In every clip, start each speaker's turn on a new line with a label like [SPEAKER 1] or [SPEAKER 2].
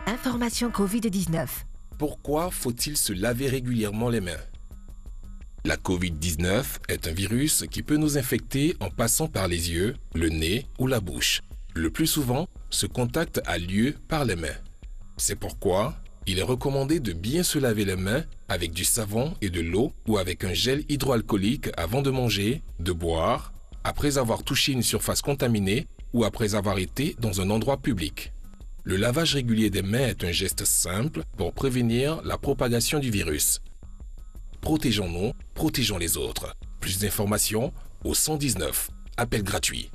[SPEAKER 1] Information Covid-19.
[SPEAKER 2] Pourquoi faut-il se laver régulièrement les mains? La Covid-19 est un virus qui peut nous infecter en passant par les yeux, le nez ou la bouche. Le plus souvent, ce contact a lieu par les mains. C'est pourquoi il est recommandé de bien se laver les mains avec du savon et de l'eau ou avec un gel hydroalcoolique avant de manger, de boire, après avoir touché une surface contaminée ou après avoir été dans un endroit public. Le lavage régulier des mains est un geste simple pour prévenir la propagation du virus. Protégeons-nous, protégeons les autres. Plus d'informations au 119. Appel gratuit.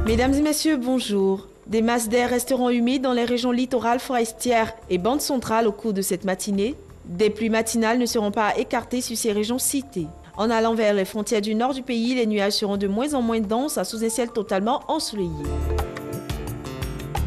[SPEAKER 3] Mesdames et messieurs, bonjour. Des masses d'air resteront humides dans les régions littorales, forestières et bandes centrales au cours de cette matinée. Des pluies matinales ne seront pas écartées sur ces régions citées. En allant vers les frontières du nord du pays, les nuages seront de moins en moins denses sous un ciel totalement ensoleillé.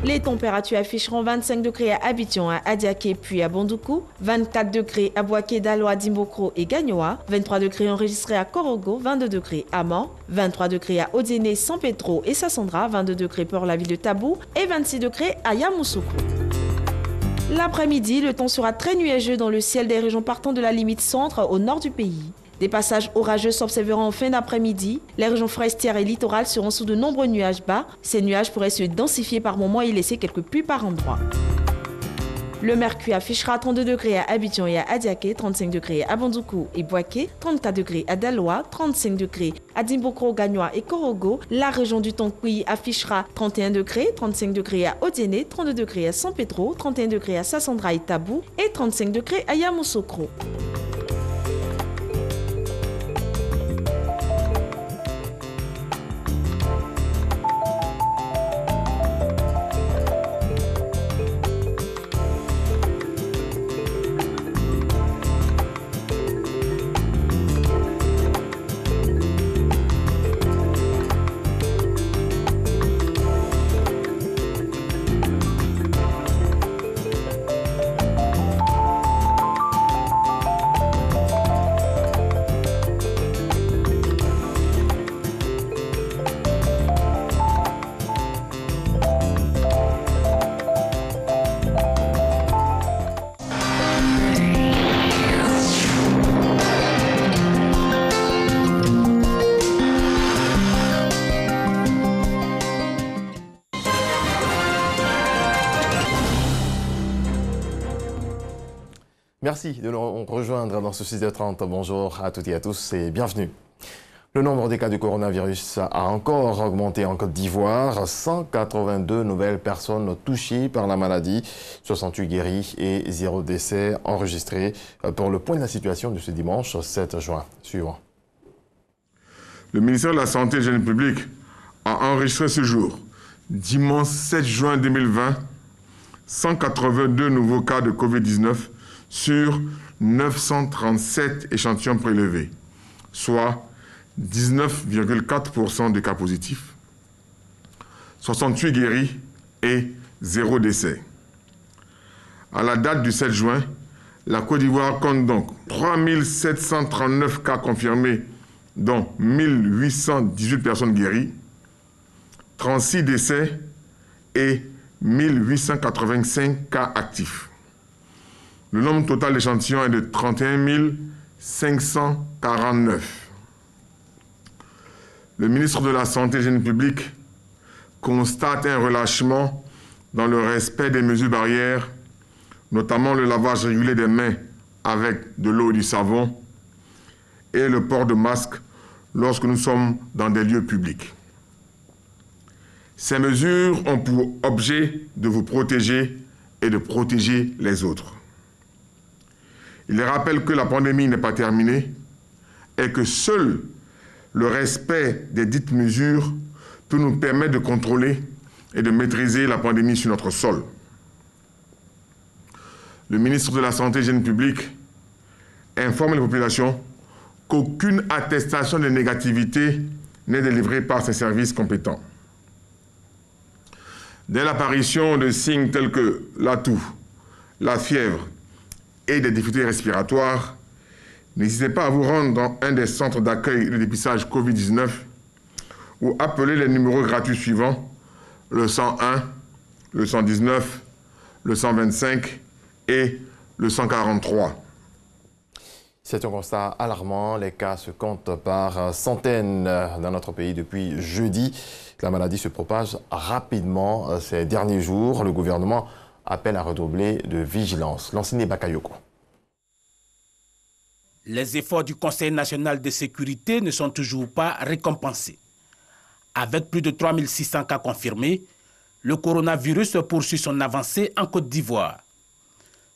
[SPEAKER 3] Les températures afficheront 25 degrés à Abidjan, à Adiaké puis à Bondoukou, 24 degrés à Boaké, Daloa, Dimbokro et Gagnoa, 23 degrés enregistrés à Korogo, 22 degrés à Man, 23 degrés à Odéné, San Pedro et Sassandra, 22 degrés pour la ville de Tabou et 26 degrés à Yamoussoukro. L'après-midi, le temps sera très nuageux dans le ciel des régions partant de la limite centre au nord du pays. Des passages orageux s'observeront en fin d'après-midi. Les régions forestières et littorales seront sous de nombreux nuages bas. Ces nuages pourraient se densifier par moments et laisser quelques pluies par endroits. Le mercure affichera 32 degrés à Abidjan et à Adiaké, 35 degrés à Bondoukou et Boaké, 34 degrés à Daloa, 35 degrés à Dimbokro, Gagnoa et Korogo. La région du Tonkoui affichera 31 degrés, 35 degrés à Odéné, 32 degrés à San Pedro, 31 degrés à Sassandra et Tabou et 35 degrés à Yamoussoukro.
[SPEAKER 4] Merci de nous rejoindre dans ce 6h30. Bonjour à toutes et à tous et bienvenue. Le nombre des cas de coronavirus a encore augmenté en Côte d'Ivoire. 182 nouvelles personnes touchées par la maladie, 68 guéris et 0 décès enregistrés. Pour le point de la situation de ce dimanche 7 juin. Suivant.
[SPEAKER 5] Le ministère de la Santé et de l'Hygiène publique a enregistré ce jour, dimanche 7 juin 2020, 182 nouveaux cas de Covid-19 sur 937 échantillons prélevés, soit 19,4% des cas positifs, 68 guéris et 0 décès. À la date du 7 juin, la Côte d'Ivoire compte donc 3739 cas confirmés, dont 1818 personnes guéries, 36 décès et 1885 cas actifs. Le nombre total d'échantillons est de 31 549. Le ministre de la Santé et de l'Hygiène publique constate un relâchement dans le respect des mesures barrières, notamment le lavage régulier des mains avec de l'eau et du savon et le port de masque lorsque nous sommes dans des lieux publics. Ces mesures ont pour objet de vous protéger et de protéger les autres. Il rappelle que la pandémie n'est pas terminée et que seule le respect des dites mesures peut nous permettre de contrôler et de maîtriser la pandémie sur notre sol. Le ministre de la Santé et de l'Hygiène publique informe les populations qu'aucune attestation de négativité n'est délivrée par ses services compétents. Dès l'apparition de signes tels que la toux, la fièvre et des difficultés respiratoires, n'hésitez pas à vous rendre dans un des centres d'accueil de dépistage Covid-19 ou appeler les numéros gratuits suivants, le 101, le 119, le 125 et le 143.
[SPEAKER 4] C'est un constat alarmant. Les cas se comptent par centaines dans notre pays depuis jeudi. La maladie se propage rapidement ces derniers jours. Le gouvernement appelle à redoubler de vigilance. Lansine Bakayoko.
[SPEAKER 6] Les efforts du Conseil national de sécurité ne sont toujours pas récompensés. Avec plus de 3600 cas confirmés, le coronavirus poursuit son avancée en Côte d'Ivoire.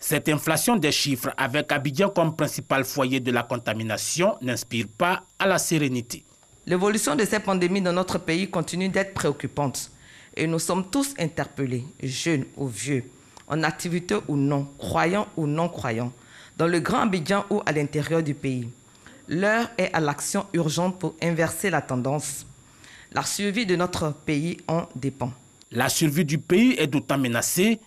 [SPEAKER 6] Cette inflation des chiffres avec Abidjan comme principal foyer de la contamination n'inspire pas à la sérénité.
[SPEAKER 7] L'évolution de cette pandémie dans notre pays continue d'être préoccupante et nous sommes tous interpellés, jeunes ou vieux, en activité ou non, croyants ou non croyants, dans le Grand Abidjan ou à l'intérieur du pays. L'heure est à l'action urgente pour inverser la tendance. La survie de notre pays en dépend.
[SPEAKER 6] La survie du pays est d'autant menacée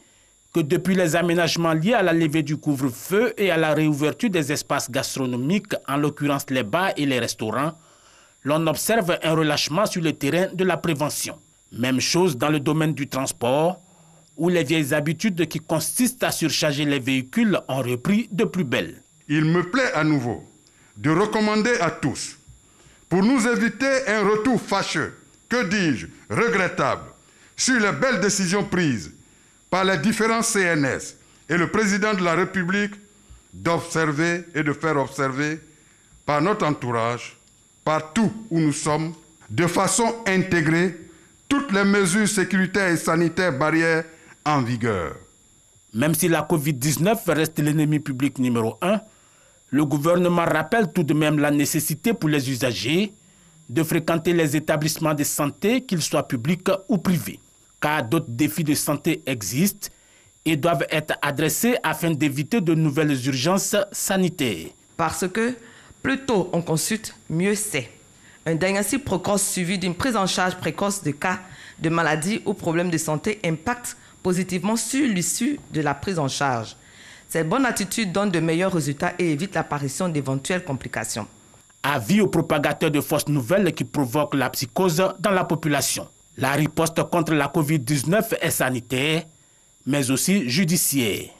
[SPEAKER 6] que depuis les aménagements liés à la levée du couvre-feu et à la réouverture des espaces gastronomiques, en l'occurrence les bars et les restaurants, l'on observe un relâchement sur le terrain de la prévention. Même chose dans le domaine du transport, où les vieilles habitudes qui consistent à surcharger les véhicules ont repris de plus belle.
[SPEAKER 8] Il me plaît à nouveau de recommander à tous, pour nous éviter un retour fâcheux, que dis-je, regrettable, sur les belles décisions prises par les différents CNS et le président de la République, d'observer et de faire observer par notre entourage, partout où nous sommes, de façon intégrée, toutes les mesures sécuritaires et sanitaires barrières en vigueur.
[SPEAKER 6] Même si la Covid-19 reste l'ennemi public numéro 1, le gouvernement rappelle tout de même la nécessité pour les usagers de fréquenter les établissements de santé, qu'ils soient publics ou privés, car d'autres défis de santé existent et doivent être adressés afin d'éviter de nouvelles urgences sanitaires.
[SPEAKER 7] Parce que plus tôt on consulte, mieux c'est. Un diagnostic précoce suivi d'une prise en charge précoce de cas de maladies ou problèmes de santé impacte positivement sur l'issue de la prise en charge. Cette bonne attitude donne de meilleurs résultats et évite l'apparition d'éventuelles complications.
[SPEAKER 6] Avis aux propagateurs de fausses nouvelles qui provoquent la psychose dans la population. La riposte contre la Covid-19 est sanitaire, mais aussi judiciaire.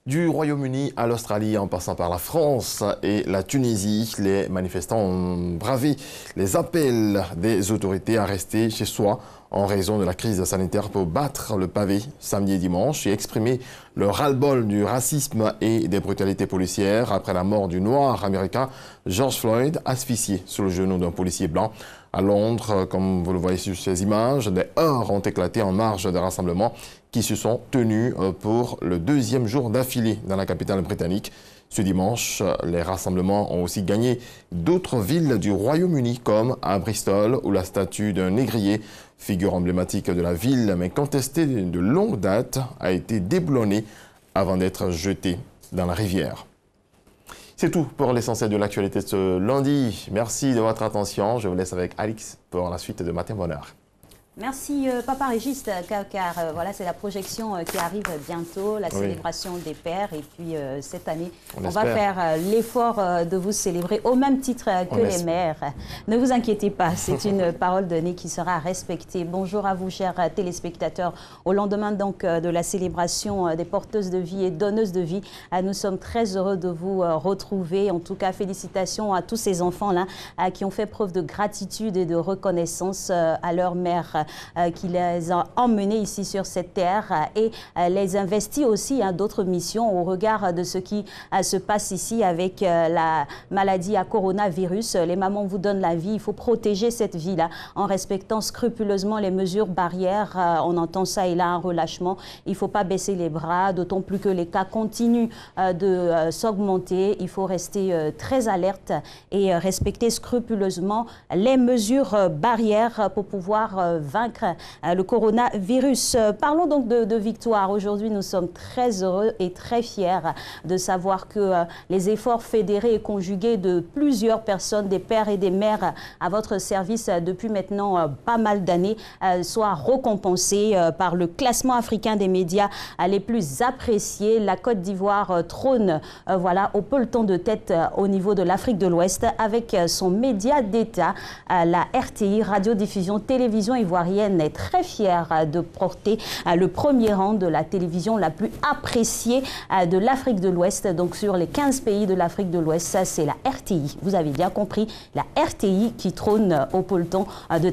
[SPEAKER 4] Du Royaume-Uni à l'Australie, en passant par la France et la Tunisie, les manifestants ont bravé les appels des autorités à rester chez soi en raison de la crise sanitaire pour battre le pavé samedi et dimanche et exprimer leur ras-le-bol du racisme et des brutalités policières après la mort du noir américain George Floyd, asphyxié sur le genou d'un policier blanc. À Londres, comme vous le voyez sur ces images, des heurts ont éclaté en marge des rassemblements qui se sont tenus pour le deuxième jour d'affilée dans la capitale britannique. Ce dimanche, les rassemblements ont aussi gagné d'autres villes du Royaume-Uni, comme à Bristol, où la statue d'un négrier, figure emblématique de la ville, mais contestée de longue date, a été déboulonnée avant d'être jetée dans la rivière. C'est tout pour l'essentiel de l'actualité de ce lundi. Merci de votre attention. Je vous laisse avec Alix pour la suite de Matin Bonheur.
[SPEAKER 9] Merci Papa Régis, car voilà, c'est la projection qui arrive bientôt, la célébration des pères. Et puis cette année, on va faire l'effort de vous célébrer au même titre que les mères. Ne vous inquiétez pas, c'est une parole donnée qui sera respectée. Bonjour à vous, chers téléspectateurs. Au lendemain donc de la célébration des porteuses de vie et donneuses de vie, nous sommes très heureux de vous retrouver. En tout cas, félicitations à tous ces enfants-là qui ont fait preuve de gratitude et de reconnaissance à leur mère. qui les a emmenés ici sur cette terre et les investit aussi à d'autres missions au regard de ce qui se passe ici avec la maladie à coronavirus. Les mamans vous donnent la vie, il faut protéger cette vie-là en respectant scrupuleusement les mesures barrières. On entend ça et là un relâchement. Il ne faut pas baisser les bras, d'autant plus que les cas continuent de s'augmenter. Il faut rester très alerte et respecter scrupuleusement les mesures barrières pour pouvoir vaincre le coronavirus. Parlons donc de victoire. Aujourd'hui, nous sommes très heureux et très fiers de savoir que les efforts fédérés et conjugués de plusieurs personnes, des pères et des mères à votre service depuis maintenant pas mal d'années, soient récompensés par le classement africain des médias les plus appréciés. La Côte d'Ivoire trône voilà, au peloton de tête au niveau de l'Afrique de l'Ouest avec son média d'État. La RTI, Radiodiffusion Télévision Ivoirienne, est très fière de porter le premier rang de la télévision la plus appréciée de l'Afrique de l'Ouest. Donc sur les 15 pays de l'Afrique de l'Ouest, ça c'est la RTI. Vous avez bien compris, la RTI qui trône au peloton de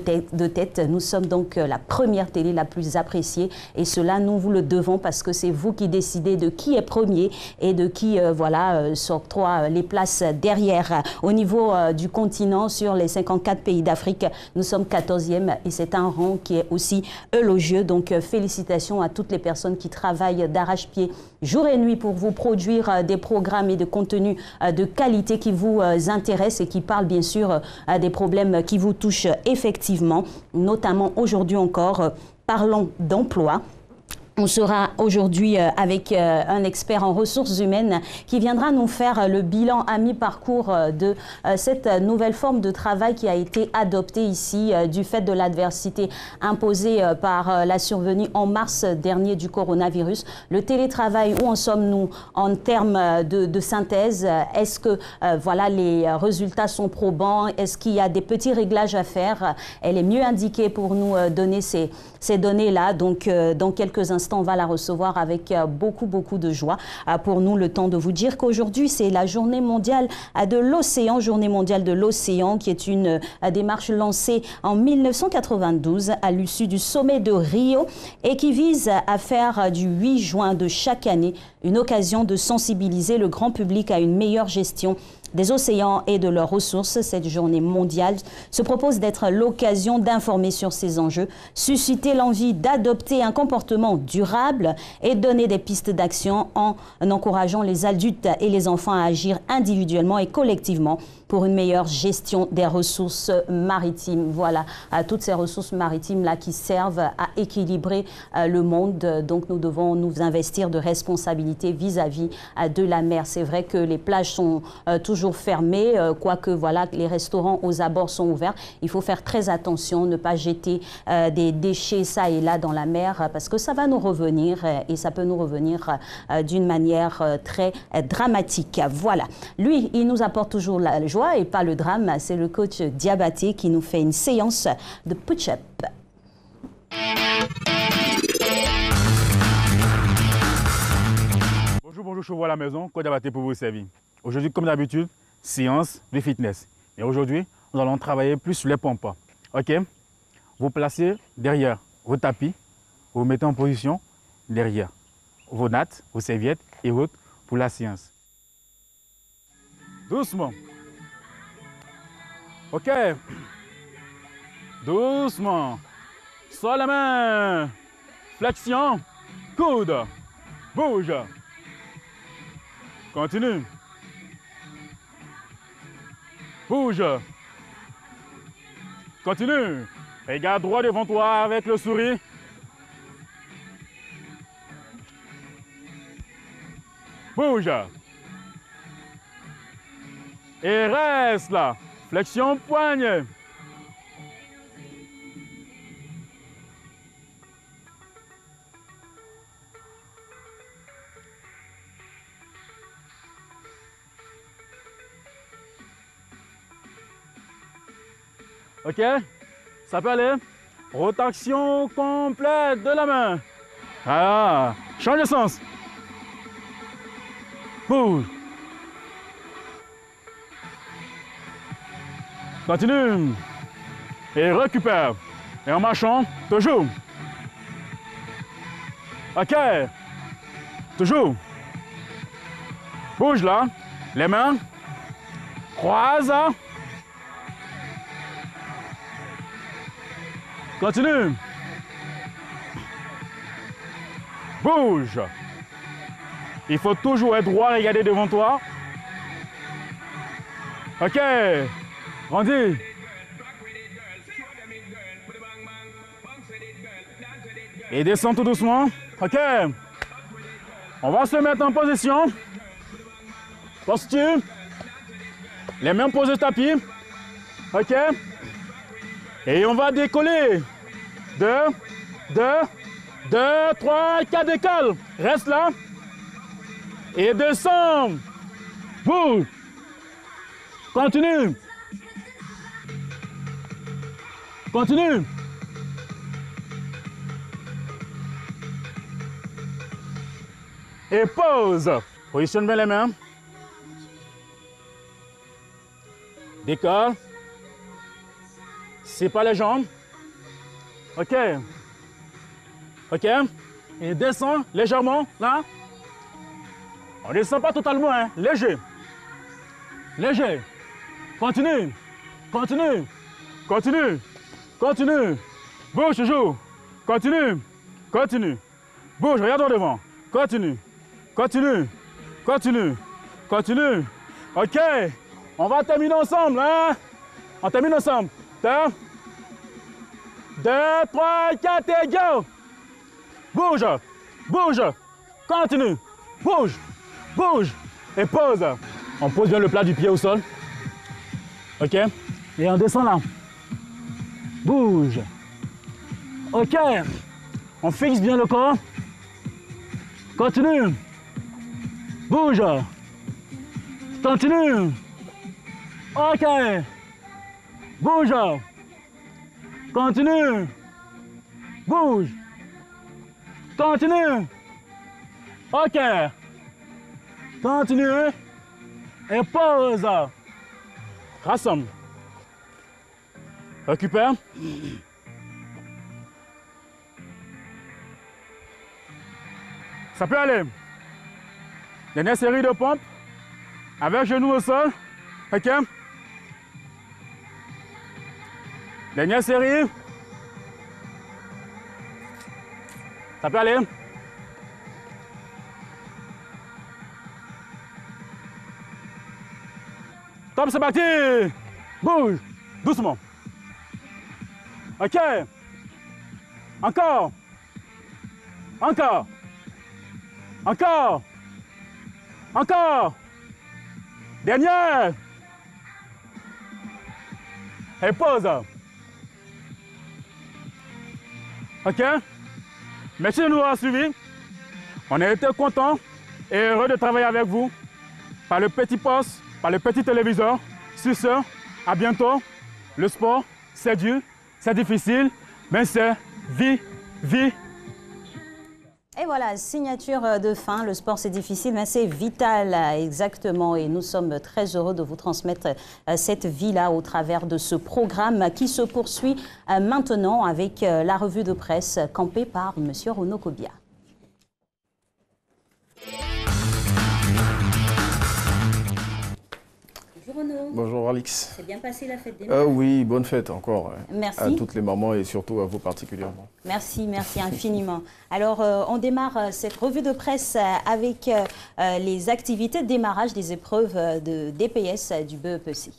[SPEAKER 9] tête. Nous sommes donc la première télé la plus appréciée et cela nous vous le devons parce que c'est vous qui décidez de qui est premier et de qui voilà, s'octroie les places derrière. Au niveau du continent, sur les 54 pays d'Afrique, nous sommes 14e et c'est un rang qui est aussi élogieux. Donc félicitations à toutes les personnes qui travaillent d'arrache-pied jour et nuit pour vous produire des programmes et des contenus de qualité qui vous intéressent et qui parlent bien sûr des problèmes qui vous touchent effectivement, notamment aujourd'hui encore. Parlons d'emploi. On sera aujourd'hui avec un expert en ressources humaines qui viendra nous faire le bilan à mi-parcours de cette nouvelle forme de travail qui a été adoptée ici du fait de l'adversité imposée par la survenue en mars dernier du coronavirus. Le télétravail, où en sommes-nous en termes de synthèse? Est-ce que voilà, les résultats sont probants? Est-ce qu'il y a des petits réglages à faire? Elle est mieux indiquée pour nous donner ces données-là. Donc, dans quelques instants, on va la recevoir avec beaucoup de joie. Pour nous, le temps de vous dire qu'aujourd'hui, c'est la journée mondiale de l'océan, journée mondiale de l'océan, qui est une démarche lancée en 1992 à l'issue du sommet de Rio et qui vise à faire du 8 juin de chaque année une occasion de sensibiliser le grand public à une meilleure gestion des océans et de leurs ressources. Cette journée mondiale se propose d'être l'occasion d'informer sur ces enjeux, susciter l'envie d'adopter un comportement durable et donner des pistes d'action en encourageant les adultes et les enfants à agir individuellement et collectivement pour une meilleure gestion des ressources maritimes. Voilà, toutes ces ressources maritimes-là qui servent à équilibrer le monde. Donc nous devons nous investir de responsabilité vis-à-vis de la mer. C'est vrai que les plages sont toujours fermées, quoique voilà, les restaurants aux abords sont ouverts. Il faut faire très attention, ne pas jeter des déchets ça et là dans la mer parce que ça va nous revenir et ça peut nous revenir d'une manière très dramatique. Voilà, lui, il nous apporte toujours la joie et pas le drame. C'est le coach Diabaté qui nous fait une séance de push-up.
[SPEAKER 10] Bonjour, je vous à la maison, coach Diabaté pour vous servir. Aujourd'hui, comme d'habitude, séance de fitness. Et aujourd'hui, nous allons travailler plus sur les pompes. Ok? Vous placez derrière vos tapis, vous vous mettez en position derrière vos nattes, vos serviettes et autres pour la séance. Doucement. Ok. Doucement. Sors la main. Flexion. Coude. Bouge. Continue. Bouge. Continue. Regarde droit devant toi avec le sourire. Bouge. Et reste là. Flexion poignet. Ok, ça peut aller. Rotation complète de la main. Voilà, change de sens. Bouge. Continue. Et récupère. Et en marchant, toujours. OK. Toujours. Bouge là. Les mains. Croise. Continue. Bouge. Il faut toujours être droit, regarder devant toi. OK. Grandis. Et descends tout doucement. OK. On va se mettre en position. Posture. Les mains posées au tapis. OK. Et on va décoller. 2, 3, 4, décolle. Reste là. Et descends. Bouge. Continue. Continue. Et pause. Positionne bien les mains. Décolle. Sépare les jambes. OK. OK. Et descend légèrement, là. On ne descend pas totalement, hein. Léger. Léger. Continue. Continue. Continue. Continue. Bouge toujours. Continue. Continue. Bouge, regarde devant. Continue. Continue. Continue. Continue. OK. On va terminer ensemble, hein. On termine ensemble. 2, 3, 4 et go. Bouge. Bouge. Continue. Bouge. Bouge. Et pose. On pose bien le plat du pied au sol. OK. Et on descend là. Bouge. OK. On fixe bien le corps. Continue. Bouge. Continue. OK. Bouge. Continue. Bouge. Continue. OK. Continue. Et pause. Rassemble. Récupère. Ça peut aller. Dernière série de pompes. Avec genou au sol. OK. Dernière série. Ça peut aller. Top, c'est parti. Bouge. Doucement. OK. Encore. Encore. Encore. Encore. Dernière. Et pause. OK. Merci de nous avoir suivis. On a été contents et heureux de travailler avec vous par le petit poste, par le petit téléviseur. Sur ce, à bientôt. Le sport, c'est dur, c'est difficile, mais c'est vie.
[SPEAKER 9] Et voilà, signature de fin. Le sport, c'est difficile, mais c'est vital, exactement. Et nous sommes très heureux de vous transmettre cette vie-là au travers de ce programme qui se poursuit maintenant avec la revue de presse campée par M. Renaud Kobia. Bonjour Renaud.
[SPEAKER 11] Bonjour Alix.
[SPEAKER 9] C'est bien passé la fête des mères?
[SPEAKER 11] Oui, bonne fête encore.
[SPEAKER 9] Merci.
[SPEAKER 11] À toutes les mamans et surtout à vous particulièrement.
[SPEAKER 9] Merci infiniment. Alors, on démarre cette revue de presse avec les activités de démarrage des épreuves de DPS du BEPC.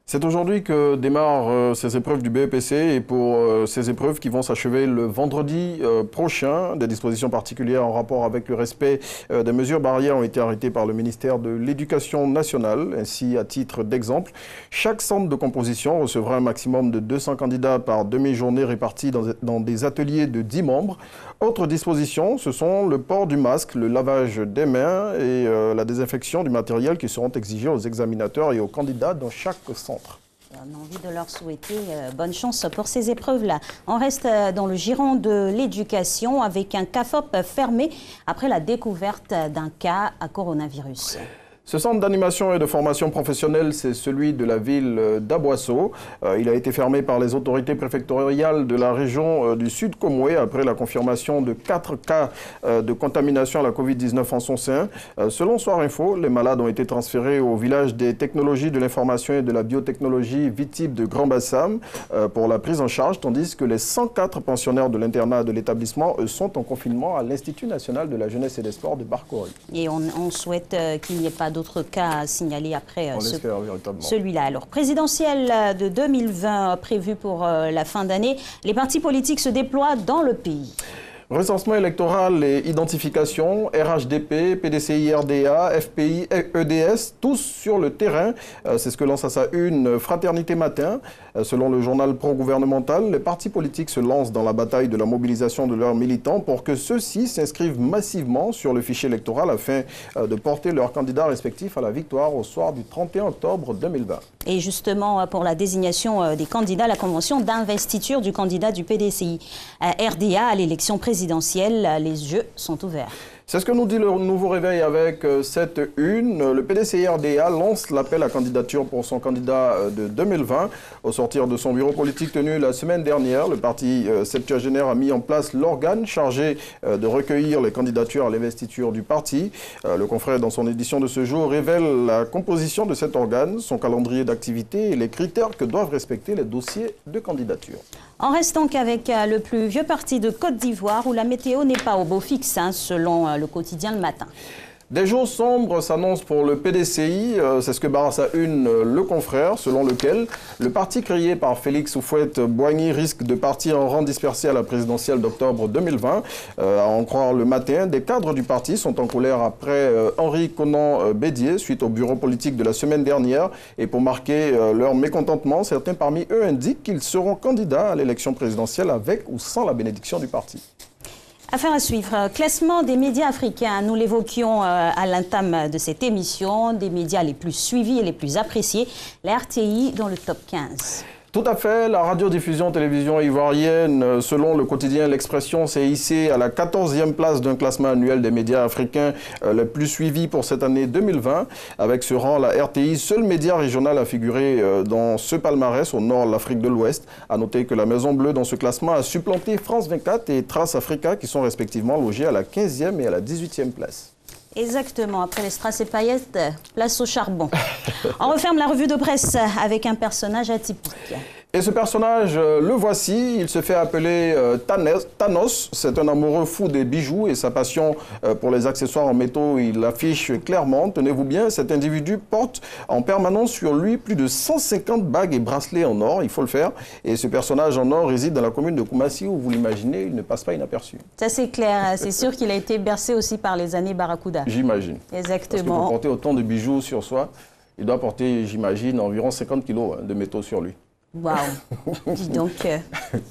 [SPEAKER 11] C'est aujourd'hui que démarrent ces épreuves du BEPC et pour ces épreuves qui vont s'achever le vendredi prochain, des dispositions particulières en rapport avec le respect des mesures barrières ont été arrêtées par le ministère de l'Éducation nationale. Ainsi, à titre d'exemple, chaque centre de composition recevra un maximum de 200 candidats par demi-journée répartis dans des ateliers de 10 membres. Autres dispositions, ce sont le port du masque, le lavage des mains et la désinfection du matériel qui seront exigés aux examinateurs et aux candidats dans chaque centre.
[SPEAKER 9] On a envie de leur souhaiter bonne chance pour ces épreuves-là. On reste dans le giron de l'éducation avec un CAFOP fermé après la découverte d'un cas à coronavirus.
[SPEAKER 11] Ce centre d'animation et de formation professionnelle, c'est celui de la ville d'Aboisseau. Il a été fermé par les autorités préfectorales de la région du Sud Comoué après la confirmation de 4 cas de contamination à la Covid-19 en son sein. Selon Soir Info, les malades ont été transférés au village des technologies de l'information et de la biotechnologie Vitib de Grand-Bassam pour la prise en charge, tandis que les 104 pensionnaires de l'internat de l'établissement sont en confinement à l'Institut national de la jeunesse et des sports de Barcory.
[SPEAKER 9] Et on souhaite qu'il n'y ait pas d'autres cas signalés après celui-là. Alors, présidentielle de 2020 prévue pour la fin d'année, les partis politiques se déploient dans le pays.
[SPEAKER 11] Recensement électoral et identification, RHDP, PDCI, RDA, FPI, EDS, tous sur le terrain. C'est ce que lance à sa une Fraternité Matin. Selon le journal pro-gouvernemental, les partis politiques se lancent dans la bataille de la mobilisation de leurs militants pour que ceux-ci s'inscrivent massivement sur le fichier électoral afin de porter leurs candidats respectifs à la victoire au soir du 31 octobre 2020.
[SPEAKER 9] Et justement, pour la désignation des candidats, la convention d'investiture du candidat du PDCI RDA à l'élection présidentielle, les jeux sont ouverts.
[SPEAKER 11] C'est ce que nous dit le Nouveau Réveil avec cette une. Le PDCI RDA lance l'appel à candidature pour son candidat de 2020. Au sortir de son bureau politique tenu la semaine dernière, le parti septuagénaire a mis en place l'organe chargé de recueillir les candidatures à l'investiture du parti. Le confrère, dans son édition de ce jour, révèle la composition de cet organe, son calendrier d'activité et les critères que doivent respecter les dossiers de candidature.
[SPEAKER 9] En restant qu'avec le plus vieux parti de Côte d'Ivoire, où la météo n'est pas au beau fixe, selon le quotidien Le Matin.
[SPEAKER 11] Des jours sombres s'annoncent pour le PDCI, c'est ce que barre à sa une le confrère, selon lequel le parti créé par Félix Houphouët-Boigny risque de partir en rang dispersé à la présidentielle d'octobre 2020. À en croire Le Matin, des cadres du parti sont en colère après Henri Konan-Bédier, suite au bureau politique de la semaine dernière. Et pour marquer leur mécontentement, certains parmi eux indiquent qu'ils seront candidats à l'élection présidentielle avec ou sans la bénédiction du parti.
[SPEAKER 9] Affaire à suivre. Classement des médias africains. Nous l'évoquions à l'entame de cette émission. Des médias les plus suivis et les plus appréciés. La RTI dans le top 15.
[SPEAKER 11] Tout à fait. La radiodiffusion télévision ivoirienne, selon le quotidien L'Expression, s'est hissée à la 14e place d'un classement annuel des médias africains les plus suivis pour cette année 2020. Avec ce rang, la RTI, seul média régional à figurer dans ce palmarès au nord de l'Afrique de l'Ouest. À noter que la Maison Bleue dans ce classement a supplanté France 24 et Trace Africa qui sont respectivement logés à la 15e et à la 18e place.
[SPEAKER 9] Exactement. Après les strass et paillettes, place au charbon. On referme la revue de presse avec un personnage atypique.
[SPEAKER 11] Et ce personnage, le voici, il se fait appeler Thanos. C'est un amoureux fou des bijoux et sa passion pour les accessoires en métaux, il l'affiche clairement. Tenez-vous bien, cet individu porte en permanence sur lui plus de 150 bagues et bracelets en or, il faut le faire. Et ce personnage en or réside dans la commune de Koumassi où, vous l'imaginez, il ne passe pas inaperçu.
[SPEAKER 9] Ça c'est clair, c'est sûr qu'il a été bercé aussi par les années Barracuda.
[SPEAKER 11] J'imagine.
[SPEAKER 9] Exactement.
[SPEAKER 11] Parce que pour porter autant de bijoux sur soi, il doit porter, j'imagine, environ 50 kilos de métaux sur lui.
[SPEAKER 9] Waouh. Dis donc,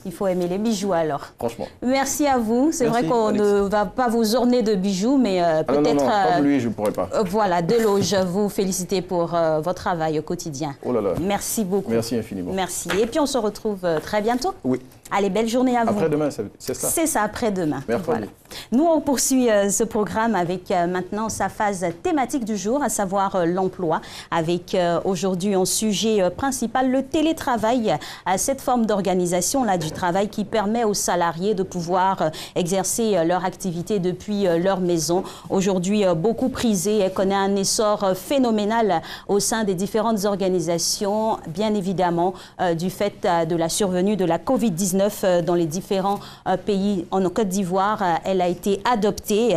[SPEAKER 9] il faut aimer les bijoux alors.
[SPEAKER 11] Franchement.
[SPEAKER 9] Merci à vous. C'est vrai qu'on ne va pas vous orner de bijoux, mais peut-être...
[SPEAKER 11] non, comme lui, je ne pourrais pas.
[SPEAKER 9] Voilà, Deloge, vous féliciter pour votre travail au quotidien.
[SPEAKER 11] Oh là là.
[SPEAKER 9] Merci beaucoup.
[SPEAKER 11] Merci infiniment.
[SPEAKER 9] Merci. Et puis on se retrouve très bientôt.
[SPEAKER 11] Oui.
[SPEAKER 9] Allez, belle journée à vous.
[SPEAKER 11] Après-demain, c'est ça? C'est
[SPEAKER 9] ça, après-demain.
[SPEAKER 11] Voilà.
[SPEAKER 9] Nous, on poursuit ce programme avec maintenant sa phase thématique du jour, à savoir l'emploi, avec aujourd'hui en sujet principal le télétravail, cette forme d'organisation-là du travail qui permet aux salariés de pouvoir exercer leur activité depuis leur maison. Aujourd'hui, beaucoup prisé et connaît un essor phénoménal au sein des différentes organisations, bien évidemment, du fait de la survenue de la Covid-19 dans les différents pays. En Côte d'Ivoire, elle a été adoptée.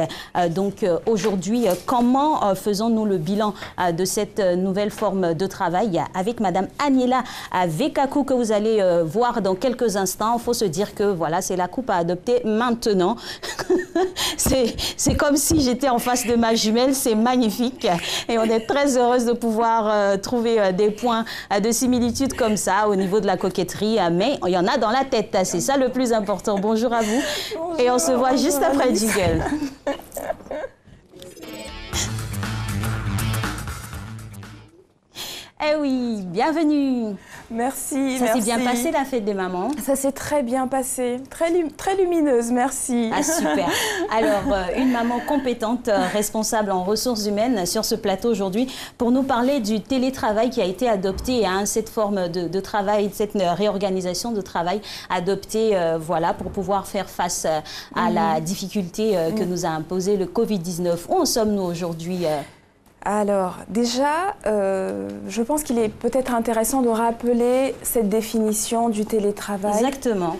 [SPEAKER 9] Donc aujourd'hui, comment faisons-nous le bilan de cette nouvelle forme de travail avec Madame Aniela Vekakou que vous allez voir dans quelques instants. Il faut se dire que voilà, c'est la coupe à adopter maintenant. C'est comme si j'étais en face de ma jumelle, c'est magnifique. Et on est très heureuse de pouvoir trouver des points de similitude comme ça au niveau de la coquetterie. Mais il y en a dans la tête. C'est ça le plus important. Bonjour à vous. Bonjour, et on se voit juste après jingle. Eh oui, bienvenue.
[SPEAKER 12] Merci.
[SPEAKER 9] Ça s'est bien passé, la fête des mamans?
[SPEAKER 12] Ça s'est très bien passé, très lumineuse, merci.
[SPEAKER 9] Ah, super. Alors, une maman compétente, responsable en ressources humaines sur ce plateau aujourd'hui pour nous parler du télétravail qui a été adopté, hein, cette forme de travail, cette réorganisation de travail adoptée voilà, pour pouvoir faire face à la difficulté que nous a imposé le Covid-19. Où en sommes-nous aujourd'hui?
[SPEAKER 12] Alors, déjà, je pense qu'il est peut-être intéressant de rappeler cette définition du télétravail.
[SPEAKER 9] Exactement.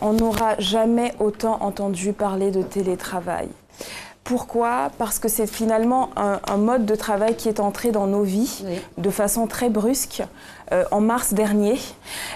[SPEAKER 12] On n'aura jamais autant entendu parler de télétravail. Pourquoi? Parce que c'est finalement un mode de travail qui est entré dans nos vies de façon très brusque en mars dernier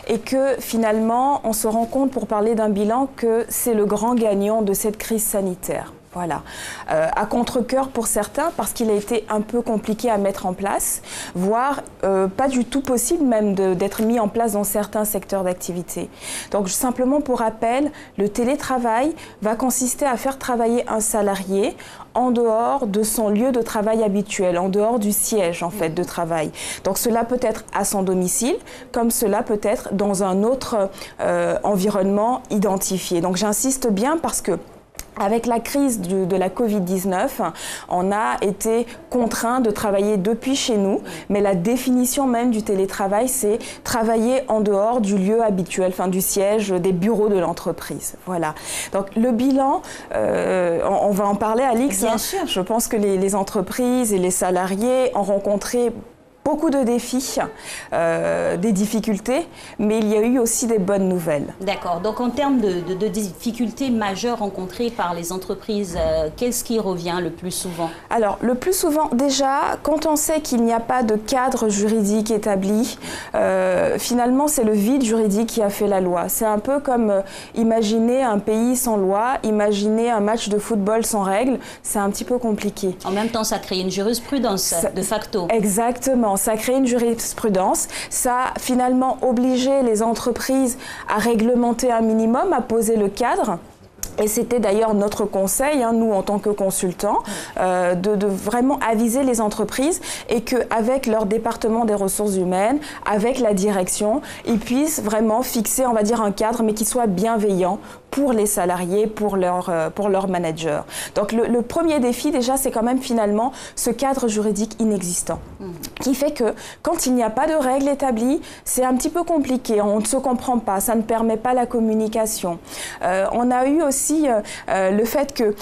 [SPEAKER 12] et que finalement, on se rend compte pour parler d'un bilan que c'est le grand gagnant de cette crise sanitaire. Voilà, à contre-cœur pour certains parce qu'il a été un peu compliqué à mettre en place, voire pas du tout possible même d'être mis en place dans certains secteurs d'activité. Donc simplement pour rappel, le télétravail va consister à faire travailler un salarié en dehors de son lieu de travail habituel, en dehors du siège en fait de travail. Donc cela peut être à son domicile, comme cela peut être dans un autre environnement identifié. Donc j'insiste bien parce que avec la crise de la Covid-19, on a été contraint de travailler depuis chez nous, mais la définition même du télétravail, c'est travailler en dehors du lieu habituel, enfin du siège, des bureaux de l'entreprise. Voilà. Donc le bilan, on va en parler, Alix.
[SPEAKER 9] Bien sûr.
[SPEAKER 12] Je pense que les entreprises et les salariés ont rencontré beaucoup de défis, des difficultés, mais il y a eu aussi des bonnes nouvelles.
[SPEAKER 9] D'accord. Donc, en termes de difficultés majeures rencontrées par les entreprises, qu'est-ce qui revient le plus souvent?
[SPEAKER 12] Alors, le plus souvent, déjà, quand on sait qu'il n'y a pas de cadre juridique établi, finalement, c'est le vide juridique qui a fait la loi. C'est un peu comme imaginer un pays sans loi, imaginer un match de football sans règles, c'est un petit peu compliqué.
[SPEAKER 9] En même temps, ça crée une jurisprudence, de facto.
[SPEAKER 12] Exactement. Ça a créé une jurisprudence, ça a finalement obligé les entreprises à réglementer un minimum, à poser le cadre. Et c'était d'ailleurs notre conseil, hein, nous en tant que consultants, de vraiment aviser les entreprises et qu'avec leur département des ressources humaines, avec la direction, ils puissent vraiment fixer, on va dire, un cadre, mais qui soit bienveillant pour les salariés, pour leur manager. Donc le premier défi déjà, c'est quand même finalement ce cadre juridique inexistant, qui fait que quand il n'y a pas de règles établies, c'est un petit peu compliqué, on ne se comprend pas, ça ne permet pas la communication. On a eu aussi le fait que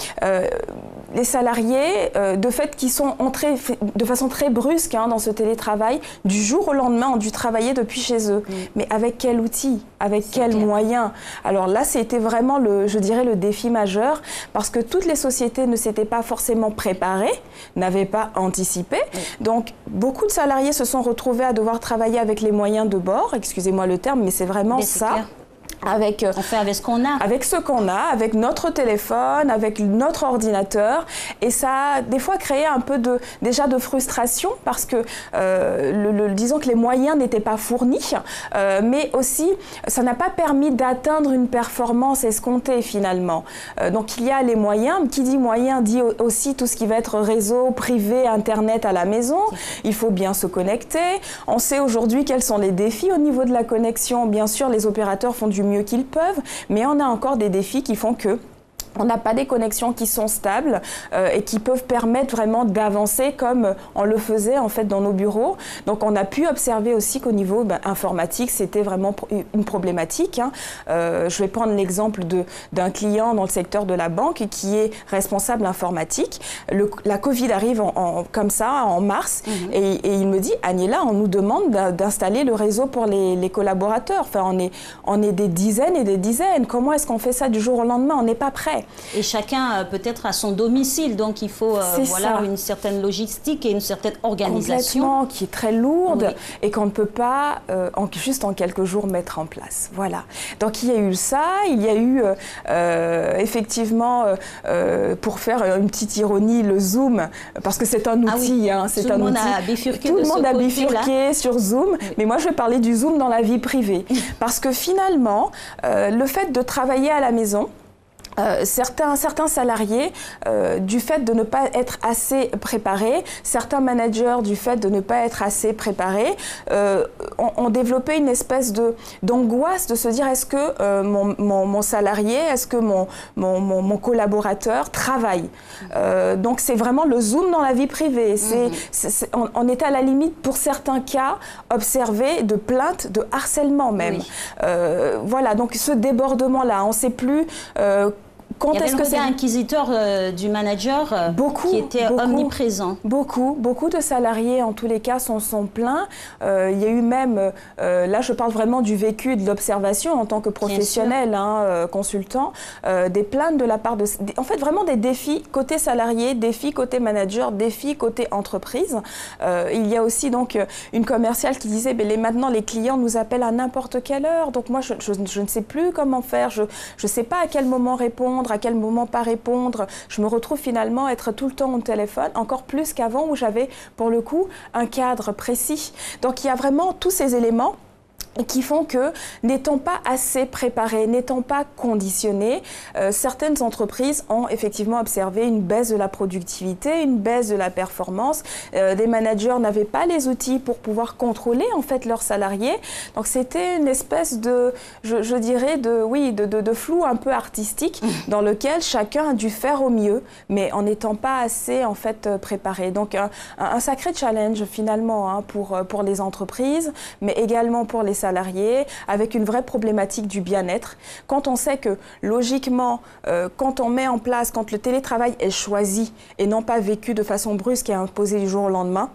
[SPEAKER 12] les salariés, de fait, qui sont entrés de façon très brusque dans ce télétravail, du jour au lendemain, ont dû travailler depuis chez eux. Mais avec quel outil? Avec quels moyens? Alors là, c'était vraiment, je dirais, le défi majeur, parce que toutes les sociétés ne s'étaient pas forcément préparées, n'avaient pas anticipé. Donc, beaucoup de salariés se sont retrouvés à devoir travailler avec les moyens de bord, excusez-moi le terme, mais c'est vraiment ça.
[SPEAKER 9] Clair. On fait avec ce qu'on a.
[SPEAKER 12] Avec ce qu'on a, avec notre téléphone, avec notre ordinateur. Et ça a des fois créé un peu déjà de frustration parce que, disons que les moyens n'étaient pas fournis, mais aussi ça n'a pas permis d'atteindre une performance escomptée finalement. Donc il y a les moyens. Qui dit moyens dit aussi tout ce qui va être réseau, privé, Internet à la maison. Il faut bien se connecter. On sait aujourd'hui quels sont les défis au niveau de la connexion. Bien sûr, les opérateurs font du mieux qu'ils peuvent, mais on a encore des défis qui font que on n'a pas des connexions qui sont stables et qui peuvent permettre vraiment d'avancer comme on le faisait en fait dans nos bureaux. Donc on a pu observer aussi qu'au niveau informatique, c'était vraiment une problématique. Je vais prendre l'exemple d'un client dans le secteur de la banque qui est responsable informatique. La Covid arrive comme ça en mars et il me dit, Agnella, on nous demande d'installer le réseau pour les collaborateurs. Enfin, on est des dizaines et des dizaines. Comment est-ce qu'on fait ça du jour au lendemain? On n'est pas prêt.
[SPEAKER 9] Et chacun peut-être à son domicile, donc il faut voilà, une certaine logistique et une certaine organisation.
[SPEAKER 12] Complètement, qui est très lourde et qu'on ne peut pas juste en quelques jours mettre en place. Voilà. Donc il y a eu ça, il y a eu effectivement, pour faire une petite ironie, le Zoom, parce que c'est un outil.
[SPEAKER 9] Tout le monde a bifurqué
[SPEAKER 12] Tout le monde a bifurqué sur Zoom, mais moi je vais parler du Zoom dans la vie privée. Parce que finalement, le fait de travailler à la maison, certains salariés, du fait de ne pas être assez préparés, certains managers, du fait de ne pas être assez préparés, ont développé une espèce d'angoisse de se dire est-ce que mon salarié, est-ce que mon collaborateur travaille. Donc c'est vraiment le zoom dans la vie privée. On est à la limite, pour certains cas, observé de plaintes, de harcèlement même. Oui. Voilà, donc ce débordement-là, on ne sait plus...
[SPEAKER 9] Il y avait le côté inquisiteur du manager qui était omniprésent.
[SPEAKER 12] Beaucoup de salariés, en tous les cas, sont pleins. Il y a eu même, là je parle vraiment du vécu et de l'observation en tant que professionnel, consultant, des plaintes de la part de... En fait, vraiment des défis côté salarié, défis côté manager, défis côté entreprise. Il y a aussi donc une commerciale qui disait, maintenant les clients nous appellent à n'importe quelle heure, donc moi je ne sais plus comment faire, je ne sais pas à quel moment répondre, à quel moment pas répondre. Je me retrouve finalement à être tout le temps au téléphone, encore plus qu'avant où j'avais pour le coup un cadre précis. Donc il y a vraiment tous ces éléments qui font que, n'étant pas assez préparés, n'étant pas conditionnés, certaines entreprises ont effectivement observé une baisse de la productivité, une baisse de la performance. Des managers n'avaient pas les outils pour pouvoir contrôler en fait leurs salariés. Donc c'était une espèce de, je dirais, de flou un peu artistique dans lequel chacun a dû faire au mieux, mais en n'étant pas assez en fait préparé. Donc un sacré challenge finalement pour les entreprises, mais également pour les salariés, avec une vraie problématique du bien-être. Quand on sait que, logiquement, quand on met en place, quand le télétravail est choisi et non pas vécu de façon brusque et imposé du jour au lendemain,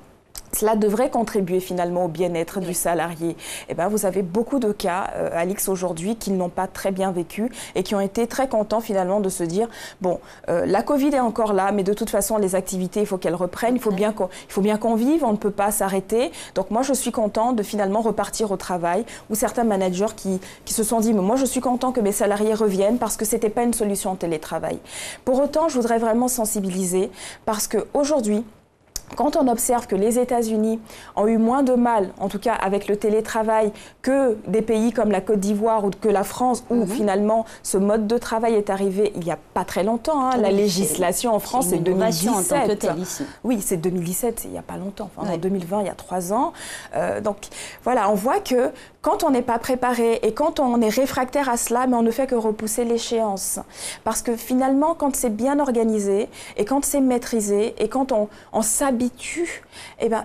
[SPEAKER 12] cela devrait contribuer finalement au bien-être du salarié. Et vous avez beaucoup de cas, Alix, aujourd'hui, qui ne l'ont pas très bien vécu et qui ont été très contents finalement de se dire, bon, la Covid est encore là, mais de toute façon, les activités, il faut qu'elles reprennent, il faut bien qu'on vive, on ne peut pas s'arrêter. Donc moi, je suis content de finalement repartir au travail, ou certains managers qui se sont dit, mais moi, je suis content que mes salariés reviennent parce que ce n'était pas une solution en télétravail. Pour autant, je voudrais vraiment sensibiliser parce qu'aujourd'hui, quand on observe que les États-Unis ont eu moins de mal, en tout cas avec le télétravail, que des pays comme la Côte d'Ivoire ou que la France, où finalement ce mode de travail est arrivé il n'y a pas très longtemps. La législation en France, c'est 2017.
[SPEAKER 9] En tant que telle ici.
[SPEAKER 12] Oui, c'est 2017, il n'y a pas longtemps. En 2020, il y a 3 ans. Donc voilà, on voit que quand on n'est pas préparé et quand on est réfractaire à cela, mais on ne fait que repousser l'échéance. Parce que finalement, quand c'est bien organisé et quand c'est maîtrisé et quand on s'habitue,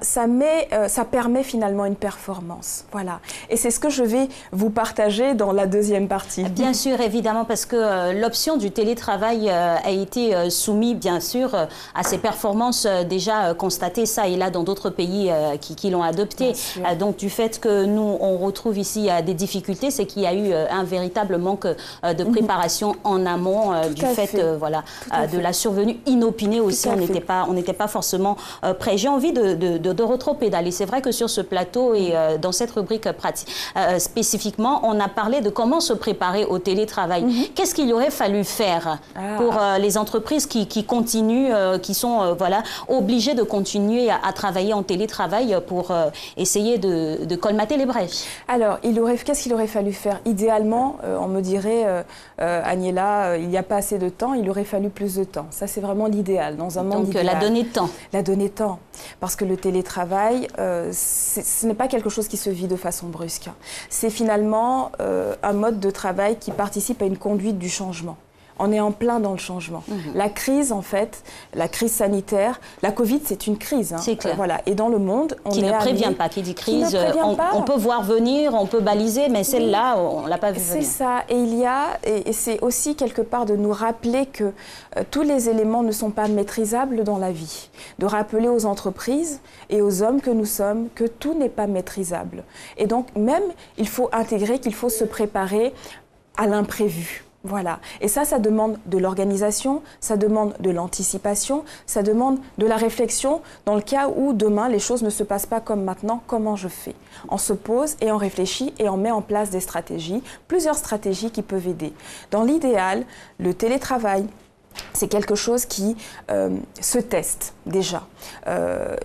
[SPEAKER 12] ça permet finalement une performance. Voilà. Et c'est ce que je vais vous partager dans la deuxième partie.
[SPEAKER 9] Bien sûr, évidemment, parce que l'option du télétravail a été soumise, bien sûr, à ces performances déjà constatées, ça et là, dans d'autres pays qui l'ont adopté. Donc, du fait que nous, on retrouve ici des difficultés, c'est qu'il y a eu un véritable manque de préparation en amont du fait de la survenue inopinée aussi. On n'était pas forcément prêt. J'ai envie de retropédaler. C'est vrai que sur ce plateau et dans cette rubrique spécifiquement, on a parlé de comment se préparer au télétravail. Qu'est-ce qu'il aurait fallu faire pour les entreprises qui continuent, qui sont obligées de continuer à travailler en télétravail pour essayer de colmater les brèches?
[SPEAKER 12] Alors, qu'est-ce qu'il aurait fallu faire? Idéalement, on me dirait, Agnella, il n'y a pas assez de temps, il aurait fallu plus de temps. Ça, c'est vraiment l'idéal, dans un monde idéal.
[SPEAKER 9] Donc, la donnée de temps.
[SPEAKER 12] La donnée de temps. Parce que le télétravail, ce n'est pas quelque chose qui se vit de façon brusque. C'est finalement un mode de travail qui participe à une conduite du changement. On est en plein dans le changement. La crise, en fait, la crise sanitaire, la Covid, c'est une crise.
[SPEAKER 9] C'est clair.
[SPEAKER 12] Voilà. Et dans le monde, on
[SPEAKER 9] qui ne prévient pas, qui dit crise, on peut voir venir, on peut baliser, mais celle-là, on ne l'a pas vu venir.
[SPEAKER 12] C'est ça. Et c'est aussi quelque part de nous rappeler que tous les éléments ne sont pas maîtrisables dans la vie. De rappeler aux entreprises et aux hommes que nous sommes que tout n'est pas maîtrisable. Et donc, même, il faut intégrer qu'il faut se préparer à l'imprévu. Voilà. Et ça demande de l'organisation, ça demande de l'anticipation, ça demande de la réflexion dans le cas où demain les choses ne se passent pas comme maintenant, comment je fais? On se pose et on réfléchit et on met en place des stratégies, plusieurs stratégies qui peuvent aider. Dans l'idéal, le télétravail c'est quelque chose qui se teste déjà.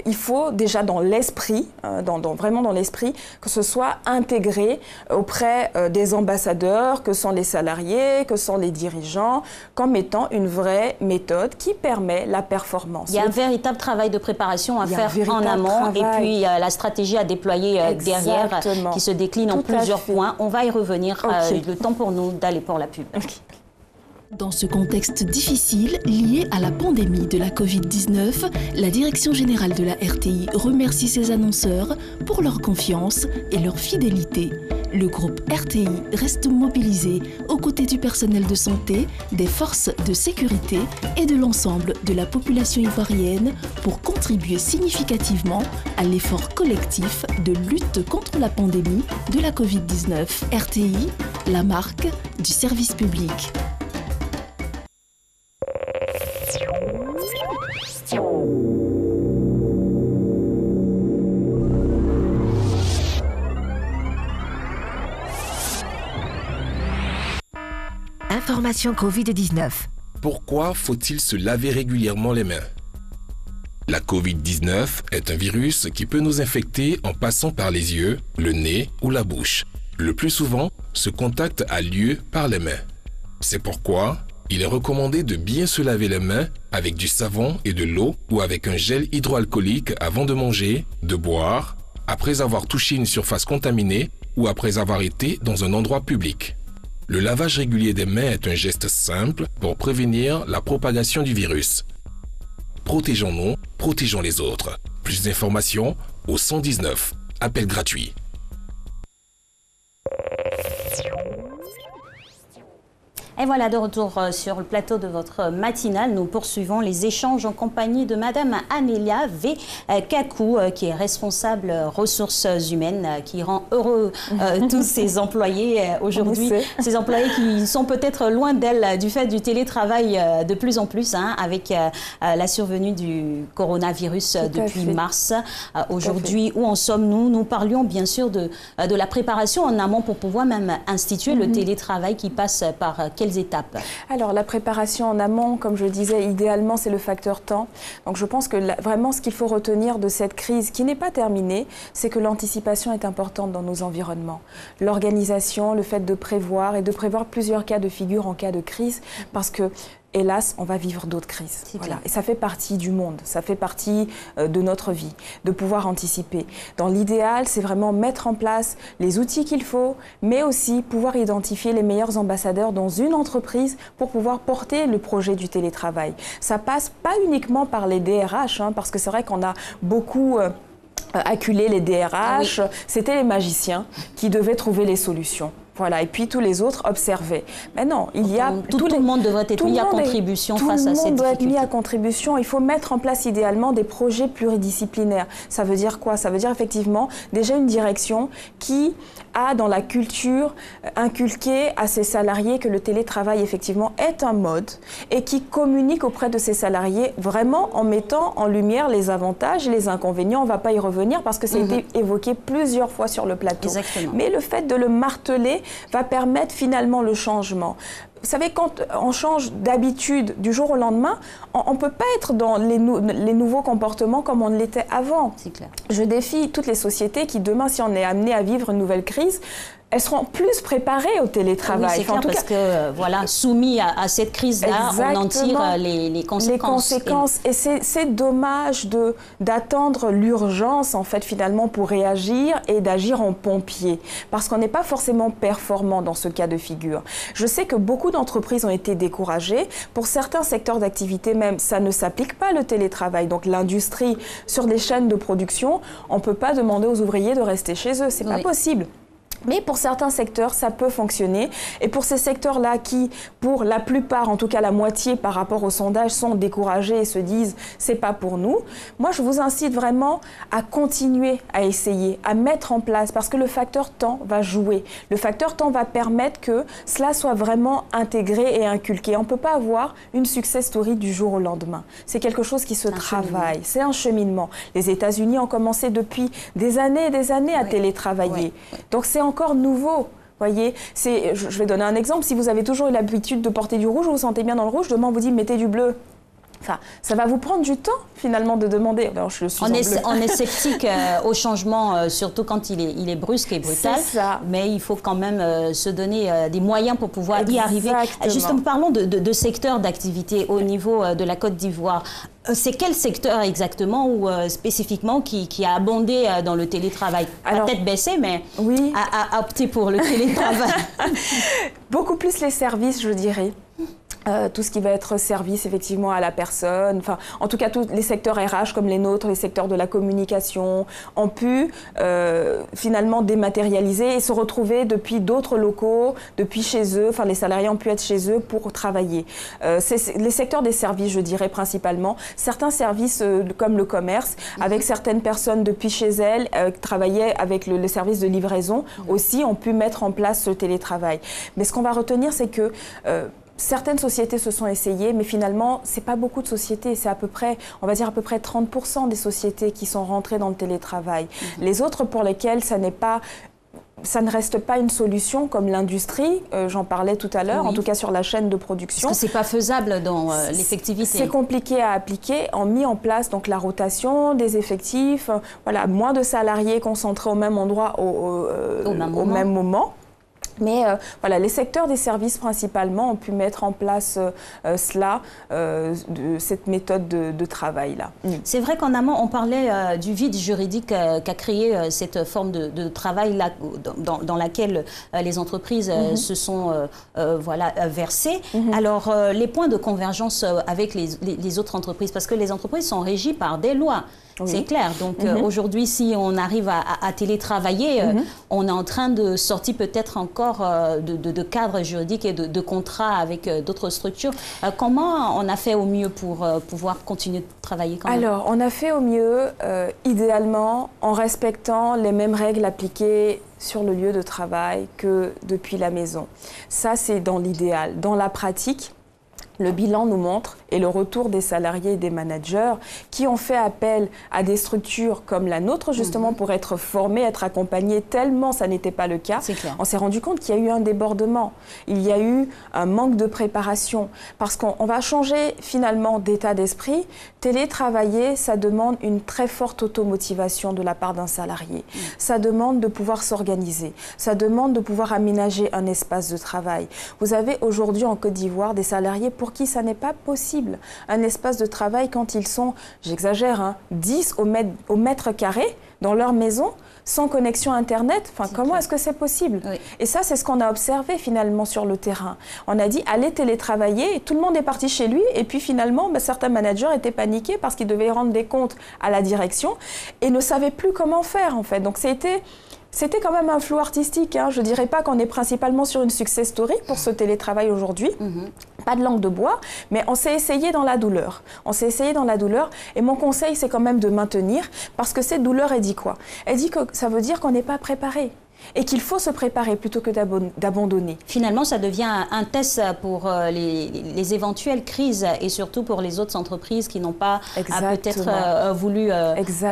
[SPEAKER 12] Il faut déjà dans l'esprit, vraiment dans l'esprit, que ce soit intégré auprès des ambassadeurs, que sont les salariés, que sont les dirigeants, comme étant une vraie méthode qui permet la performance.
[SPEAKER 9] Il y a un véritable travail de préparation à faire en amont et puis il y a la stratégie à déployer derrière qui se décline en plusieurs points. On va y revenir. Le temps pour nous d'aller pour la pub.
[SPEAKER 13] Dans ce contexte difficile lié à la pandémie de la Covid-19, la Direction générale de la RTI remercie ses annonceurs pour leur confiance et leur fidélité. Le groupe RTI reste mobilisé aux côtés du personnel de santé, des forces de sécurité et de l'ensemble de la population ivoirienne pour contribuer significativement à l'effort collectif de lutte contre la pandémie de la Covid-19. RTI, la marque du service public.
[SPEAKER 1] Information Covid-19.
[SPEAKER 2] Pourquoi faut-il se laver régulièrement les mains? La Covid-19 est un virus qui peut nous infecter en passant par les yeux, le nez ou la bouche. Le plus souvent, ce contact a lieu par les mains. C'est pourquoi il est recommandé de bien se laver les mains avec du savon et de l'eau ou avec un gel hydroalcoolique avant de manger, de boire, après avoir touché une surface contaminée ou après avoir été dans un endroit public. Le lavage régulier des mains est un geste simple pour prévenir la propagation du virus. Protégeons-nous, protégeons les autres. Plus d'informations au 119. Appel gratuit.
[SPEAKER 9] Et voilà, de retour sur le plateau de votre matinale. Nous poursuivons les échanges en compagnie de Madame Amélia V. Kakou, qui est responsable ressources humaines, qui rend heureux tous ses employés aujourd'hui. Ces employés qui sont peut-être loin d'elle du fait du télétravail de plus en plus, avec la survenue du coronavirus depuis mars. Aujourd'hui, où en sommes-nous? Nous parlions bien sûr de la préparation en amont pour pouvoir même instituer le télétravail qui passe par quelles étapes?
[SPEAKER 12] Alors, la préparation en amont, comme je disais, idéalement, c'est le facteur temps. Donc, je pense que vraiment, ce qu'il faut retenir de cette crise qui n'est pas terminée, c'est que l'anticipation est importante dans nos environnements. L'organisation, le fait de prévoir et de prévoir plusieurs cas de figure en cas de crise, parce que hélas, on va vivre d'autres crises. Voilà. Et ça fait partie du monde, ça fait partie de notre vie, de pouvoir anticiper. Dans l'idéal, c'est vraiment mettre en place les outils qu'il faut, mais aussi pouvoir identifier les meilleurs ambassadeurs dans une entreprise pour pouvoir porter le projet du télétravail. Ça passe pas uniquement par les DRH, parce que c'est vrai qu'on a beaucoup acculé les DRH, c'était les magiciens qui devaient trouver les solutions. Voilà, et puis tous les autres observaient. Mais non, il y a...
[SPEAKER 9] Tout le monde devrait être mis à contribution face à cette difficulté. Tout le monde doit être mis à contribution.
[SPEAKER 12] Il faut mettre en place idéalement des projets pluridisciplinaires. Ça veut dire quoi? Ça veut dire effectivement déjà une direction qui a dans la culture inculqué à ses salariés que le télétravail effectivement est un mode et qui communique auprès de ses salariés vraiment en mettant en lumière les avantages et les inconvénients. On ne va pas y revenir parce que ça a été évoqué plusieurs fois sur le plateau.
[SPEAKER 9] Exactement.
[SPEAKER 12] Mais le fait de le marteler va permettre finalement le changement. Vous savez, quand on change d'habitude du jour au lendemain, on ne peut pas être dans les nouveaux comportements comme on l'était avant.
[SPEAKER 9] C'est clair.
[SPEAKER 12] Je défie toutes les sociétés qui, demain, si on est amené à vivre une nouvelle crise, elles seront plus préparées au télétravail.
[SPEAKER 9] Oui, c'est clair, parce que, voilà, soumis à cette crise-là, on en tire les conséquences.
[SPEAKER 12] Les conséquences. Et c'est dommage d'attendre l'urgence, en fait, finalement, pour réagir et d'agir en pompier. Parce qu'on n'est pas forcément performant dans ce cas de figure. Je sais que beaucoup d'entreprises ont été découragées. Pour certains secteurs d'activité même, ça ne s'applique pas, le télétravail. Donc, l'industrie, sur des chaînes de production, on ne peut pas demander aux ouvriers de rester chez eux. C'est pas possible. Mais pour certains secteurs, ça peut fonctionner. Et pour ces secteurs-là qui, pour la plupart, en tout cas la moitié par rapport au sondage, sont découragés et se disent « c'est pas pour nous », moi je vous incite vraiment à continuer à essayer, à mettre en place, parce que le facteur temps va jouer. Le facteur temps va permettre que cela soit vraiment intégré et inculqué. On ne peut pas avoir une success story du jour au lendemain. C'est quelque chose qui se travaille, c'est un cheminement. Les États-Unis ont commencé depuis des années et des années à télétravailler. Donc c'est encore nouveau Voyez, je vais donner un exemple. Si vous avez toujours eu l'habitude de porter du rouge, vous vous sentez bien dans le rouge, demain on vous dit mettez du bleu. Enfin, ça va vous prendre du temps finalement de demander. Alors, je suis
[SPEAKER 9] on est sceptique au changement, surtout quand il est brusque et brutal.
[SPEAKER 12] Ça.
[SPEAKER 9] Mais il faut quand même se donner des moyens pour pouvoir y arriver. Justement, parlons de secteurs d'activité au niveau de la Côte d'Ivoire. C'est quel secteur exactement ou spécifiquement qui a abondé dans le télétravail? Peut-être baissé, mais
[SPEAKER 12] oui.
[SPEAKER 9] a opté pour le télétravail.
[SPEAKER 12] Beaucoup plus les services, je dirais. Tout ce qui va être service effectivement à la personne, enfin, en tout cas tous les secteurs RH comme les nôtres, les secteurs de la communication ont pu finalement dématérialiser et se retrouver depuis d'autres locaux, depuis chez eux, enfin les salariés ont pu être chez eux pour travailler. C'est les secteurs des services, je dirais principalement, certains services comme le commerce, avec certaines personnes depuis chez elles, travaillaient avec le service de livraison aussi, ont pu mettre en place ce télétravail. Mais ce qu'on va retenir, c'est que certaines sociétés se sont essayées, mais finalement, ce n'est pas beaucoup de sociétés. C'est à peu près, on va dire à peu près 30% des sociétés qui sont rentrées dans le télétravail. Les autres pour lesquelles ça ne reste pas une solution, comme l'industrie, j'en parlais tout à l'heure, en tout cas sur la chaîne de production.
[SPEAKER 9] Parce que ce n'est pas faisable dans l'effectivité.
[SPEAKER 12] C'est compliqué à appliquer, ont mis en place donc, la rotation des effectifs, voilà, moins de salariés concentrés au même endroit au même moment. Mais voilà, les secteurs des services principalement ont pu mettre en place cette méthode de travail-là.
[SPEAKER 9] C'est vrai qu'en amont, on parlait du vide juridique qu'a créé cette forme de travail-là, dans laquelle les entreprises se sont versées. Alors, les points de convergence avec les autres entreprises, parce que les entreprises sont régies par des lois. Oui. C'est clair. Donc aujourd'hui, si on arrive à télétravailler, on est en train de sortir peut-être encore de cadres juridiques et de contrats avec d'autres structures. Comment on a fait au mieux pour pouvoir continuer de travailler quand même?
[SPEAKER 12] Alors, on a fait au mieux, idéalement, en respectant les mêmes règles appliquées sur le lieu de travail que depuis la maison. Ça, c'est dans l'idéal. Dans la pratique, le bilan nous montre, et le retour des salariés et des managers qui ont fait appel à des structures comme la nôtre, justement, pour être formés, être accompagnés, tellement ça n'était pas le cas. On s'est rendu compte qu'il y a eu un débordement, il y a eu un manque de préparation, parce qu'on va changer finalement d'état d'esprit. Télétravailler, ça demande une très forte automotivation de la part d'un salarié. Ça demande de pouvoir s'organiser, ça demande de pouvoir aménager un espace de travail. Vous avez aujourd'hui en Côte d'Ivoire des salariés pour qui ça n'est pas possible. Un espace de travail quand ils sont, j'exagère, 10 au mètre carré dans leur maison, sans connexion Internet. Enfin, comment est-ce que c'est possible? Et ça, c'est ce qu'on a observé finalement sur le terrain. On a dit, allez télétravailler, et tout le monde est parti chez lui, et puis finalement, certains managers étaient paniqués parce qu'ils devaient rendre des comptes à la direction et ne savaient plus comment faire, en fait. Donc, c'était quand même un flou artistique. Je ne dirais pas qu'on est principalement sur une success story pour ce télétravail aujourd'hui. Pas de langue de bois, mais on s'est essayé dans la douleur. On s'est essayé dans la douleur et mon conseil, c'est quand même de maintenir, parce que cette douleur, elle dit quoi? Elle dit que ça veut dire qu'on n'est pas préparé. Et qu'il faut se préparer plutôt que d'abandonner.
[SPEAKER 9] Finalement, ça devient un test pour les éventuelles crises et surtout pour les autres entreprises qui n'ont pas peut-être voulu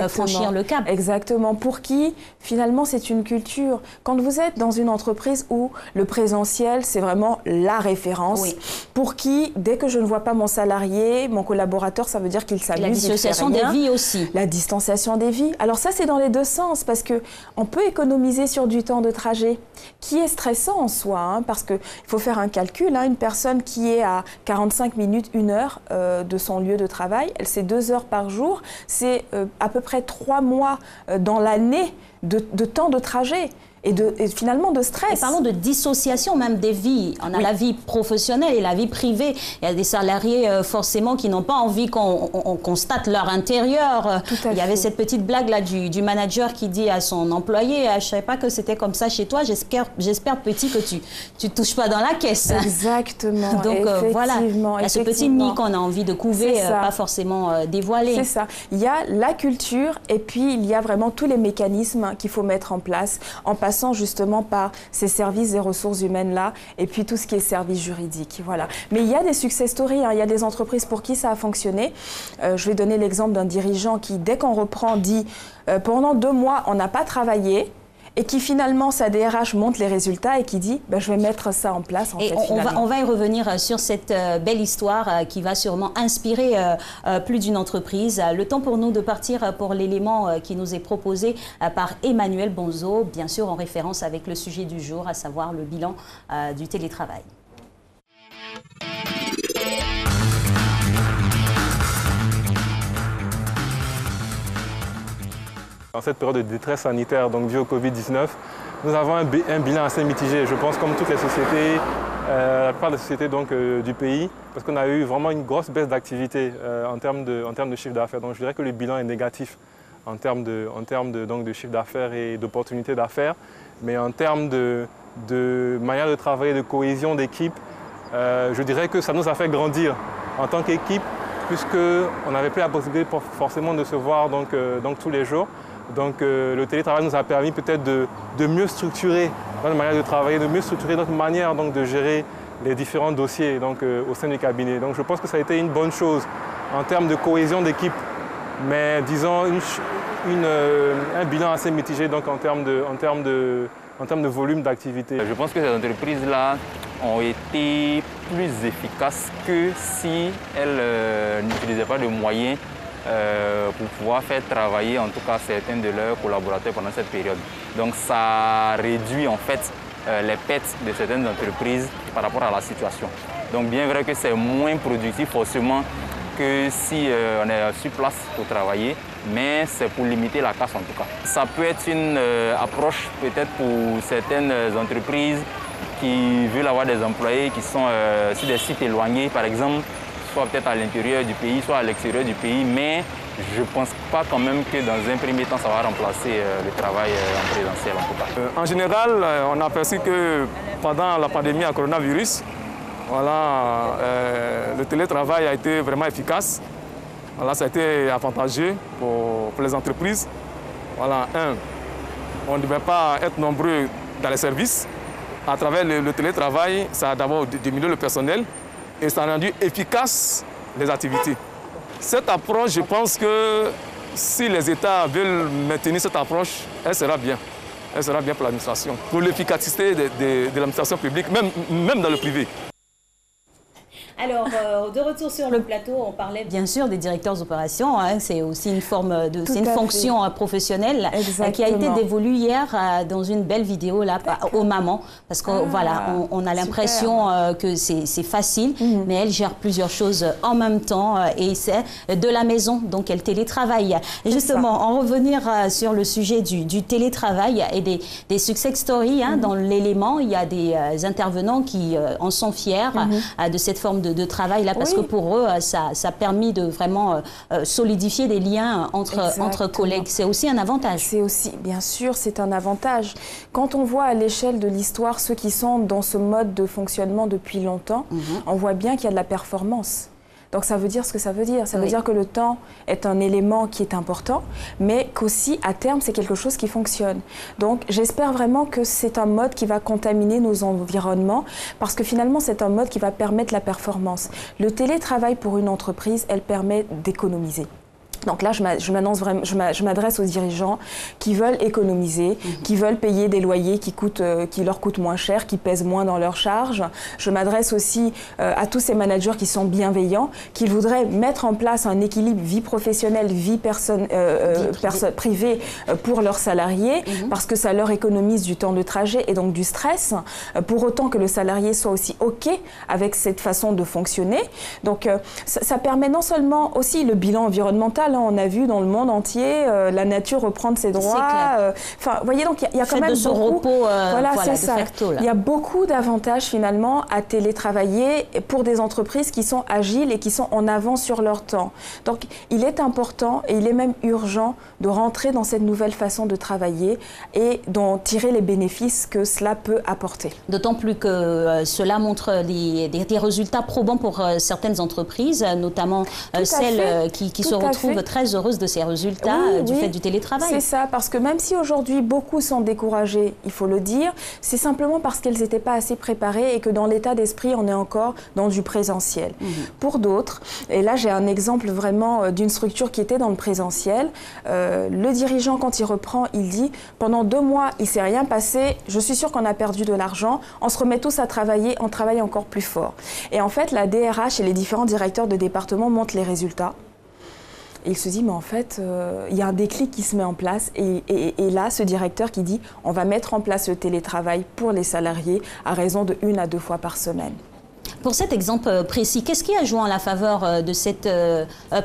[SPEAKER 9] franchir le cap.
[SPEAKER 12] Exactement. Pour qui, finalement, c'est une culture. Quand vous êtes dans une entreprise où le présentiel, c'est vraiment la référence, pour qui, dès que je ne vois pas mon salarié, mon collaborateur, ça veut dire qu'il s'amuse.
[SPEAKER 9] La distanciation des vies aussi.
[SPEAKER 12] La distanciation des vies. Alors ça, c'est dans les deux sens, parce qu'on peut économiser sur du temps de trajet, qui est stressant en soi, parce qu'il faut faire un calcul. Une personne qui est à 45 minutes, 1 heure de son lieu de travail, c'est 2 heures par jour, c'est à peu près 3 mois dans l'année de temps de trajet. Et finalement de stress.
[SPEAKER 9] Et parlons de dissociation même des vies. On a la vie professionnelle et la vie privée. Il y a des salariés forcément qui n'ont pas envie qu'on constate leur intérieur. Il y avait cette petite blague là du manager qui dit à son employé, je ne savais pas que c'était comme ça chez toi, j'espère petit que tu touches pas dans la caisse.
[SPEAKER 12] Exactement.
[SPEAKER 9] Donc voilà, il y a ce petit nid qu'on a envie de couver, pas forcément dévoiler.
[SPEAKER 12] C'est ça. Il y a la culture et puis il y a vraiment tous les mécanismes qu'il faut mettre en place en passant justement par ces services et ressources humaines-là, et puis tout ce qui est service juridique. Voilà. Mais il y a des success stories, il y a des entreprises pour qui ça a fonctionné. Je vais donner l'exemple d'un dirigeant qui, dès qu'on reprend, dit pendant 2 mois, on n'a pas travaillé, et qui finalement, sa DRH montre les résultats et qui dit ben, je vais mettre ça en place.
[SPEAKER 9] On va y revenir sur cette belle histoire qui va sûrement inspirer plus d'une entreprise. Le temps pour nous de partir pour l'élément qui nous est proposé par Emmanuel Bonzo, bien sûr en référence avec le sujet du jour, à savoir le bilan du télétravail.
[SPEAKER 14] Dans cette période de détresse sanitaire donc due au Covid-19, nous avons un bilan assez mitigé. Je pense comme toutes les sociétés, la plupart des sociétés donc, du pays, parce qu'on a eu vraiment une grosse baisse d'activité en termes de chiffre d'affaires. Donc je dirais que le bilan est négatif en termes de chiffre d'affaires et d'opportunités d'affaires. Mais en termes de manière de travailler, de cohésion d'équipe, je dirais que ça nous a fait grandir en tant qu'équipe, puisqu'on n'avait plus la possibilité forcément de se voir donc tous les jours. Donc le télétravail nous a permis peut-être de mieux structurer notre manière de travailler, de mieux structurer notre manière donc, de gérer les différents dossiers donc, au sein du cabinet. Donc je pense que ça a été une bonne chose en termes de cohésion d'équipe, mais disons un bilan assez mitigé donc, en termes de volume d'activité.
[SPEAKER 15] Je pense que ces entreprises-là ont été plus efficaces que si elles n'utilisaient pas de moyens pour pouvoir faire travailler en tout cas certains de leurs collaborateurs pendant cette période. Donc ça réduit en fait les pertes de certaines entreprises par rapport à la situation. Donc bien vrai que c'est moins productif forcément que si on est sur place pour travailler, mais c'est pour limiter la casse en tout cas. Ça peut être une approche peut-être pour certaines entreprises qui veulent avoir des employés qui sont sur des sites éloignés par exemple, soit peut-être à l'intérieur du pays, soit à l'extérieur du pays, mais je ne pense pas quand même que dans un premier temps, ça va remplacer le travail en présentiel en tout cas.
[SPEAKER 16] En général, on a aperçu que pendant la pandémie à coronavirus, voilà, le télétravail a été vraiment efficace. Voilà, ça a été avantageux pour les entreprises. Voilà, on ne devait pas être nombreux dans les services. À travers le télétravail, ça a d'abord diminué le personnel et ça a rendu efficace les activités. Cette approche, je pense que si les États veulent maintenir cette approche, elle sera bien. Elle sera bien pour l'administration, pour l'efficacité de l'administration publique, même dans le privé.
[SPEAKER 9] Alors, de retour sur le plateau, on parlait bien sûr des directeurs d'opération. Hein, c'est aussi une forme de, c'est une fonction professionnelle qui a été dévolue hier dans une belle vidéo là aux mamans, parce que voilà, on a l'impression que c'est facile, mais elle gère plusieurs choses en même temps et c'est de la maison, donc elle télétravaille. Et justement, en revenir sur le sujet du télétravail et des success stories hein, dans l'élément, il y a des intervenants qui en sont fiers de cette forme de travail là, parce que pour eux, ça a permis de vraiment solidifier des liens entre collègues. C'est aussi un avantage.
[SPEAKER 12] C'est aussi, bien sûr, c'est un avantage. Quand on voit à l'échelle de l'histoire ceux qui sont dans ce mode de fonctionnement depuis longtemps, on voit bien qu'il y a de la performance. Donc ça veut dire ce que ça veut dire. Ça veut dire que le temps est un élément qui est important, mais qu'aussi, à terme, c'est quelque chose qui fonctionne. Donc j'espère vraiment que c'est un mode qui va contaminer nos environnements, parce que finalement, c'est un mode qui va permettre la performance. Le télétravail pour une entreprise, elle permet d'économiser. Donc là, je m'adresse aux dirigeants qui veulent économiser, qui veulent payer des loyers qui leur coûtent moins cher, qui pèsent moins dans leurs charges. Je m'adresse aussi à tous ces managers qui sont bienveillants, qui voudraient mettre en place un équilibre vie professionnelle, vie privée pour leurs salariés, parce que ça leur économise du temps de trajet et donc du stress, pour autant que le salarié soit aussi OK avec cette façon de fonctionner. Donc ça permet non seulement aussi le bilan environnemental. On a vu dans le monde entier la nature reprendre ses droits. Enfin, voyez, donc il y a quand même beaucoup. Voilà, c'est ça. Il y a beaucoup d'avantages finalement à télétravailler pour des entreprises qui sont agiles et qui sont en avance sur leur temps. Donc, il est important et il est même urgent de rentrer dans cette nouvelle façon de travailler et d'en tirer les bénéfices que cela peut apporter.
[SPEAKER 9] D'autant plus que cela montre des résultats probants pour certaines entreprises, notamment celles qui se retrouvent relève très heureuse de ces résultats du fait du télétravail.
[SPEAKER 12] C'est ça, parce que même si aujourd'hui beaucoup sont découragés, il faut le dire, c'est simplement parce qu'elles n'étaient pas assez préparées et que dans l'état d'esprit, on est encore dans du présentiel. Pour d'autres, et là j'ai un exemple vraiment d'une structure qui était dans le présentiel, le dirigeant quand il reprend, il dit « Pendant 2 mois, il ne s'est rien passé, je suis sûr qu'on a perdu de l'argent, on se remet tous à travailler, on travaille encore plus fort. » Et en fait, la DRH et les différents directeurs de département montrent les résultats. Et il se dit, mais en fait, il y a un déclic qui se met en place. Et là, ce directeur qui dit, on va mettre en place le télétravail pour les salariés à raison de 1 à 2 fois par semaine.
[SPEAKER 9] Pour cet exemple précis, qu'est-ce qui a joué en la faveur de cette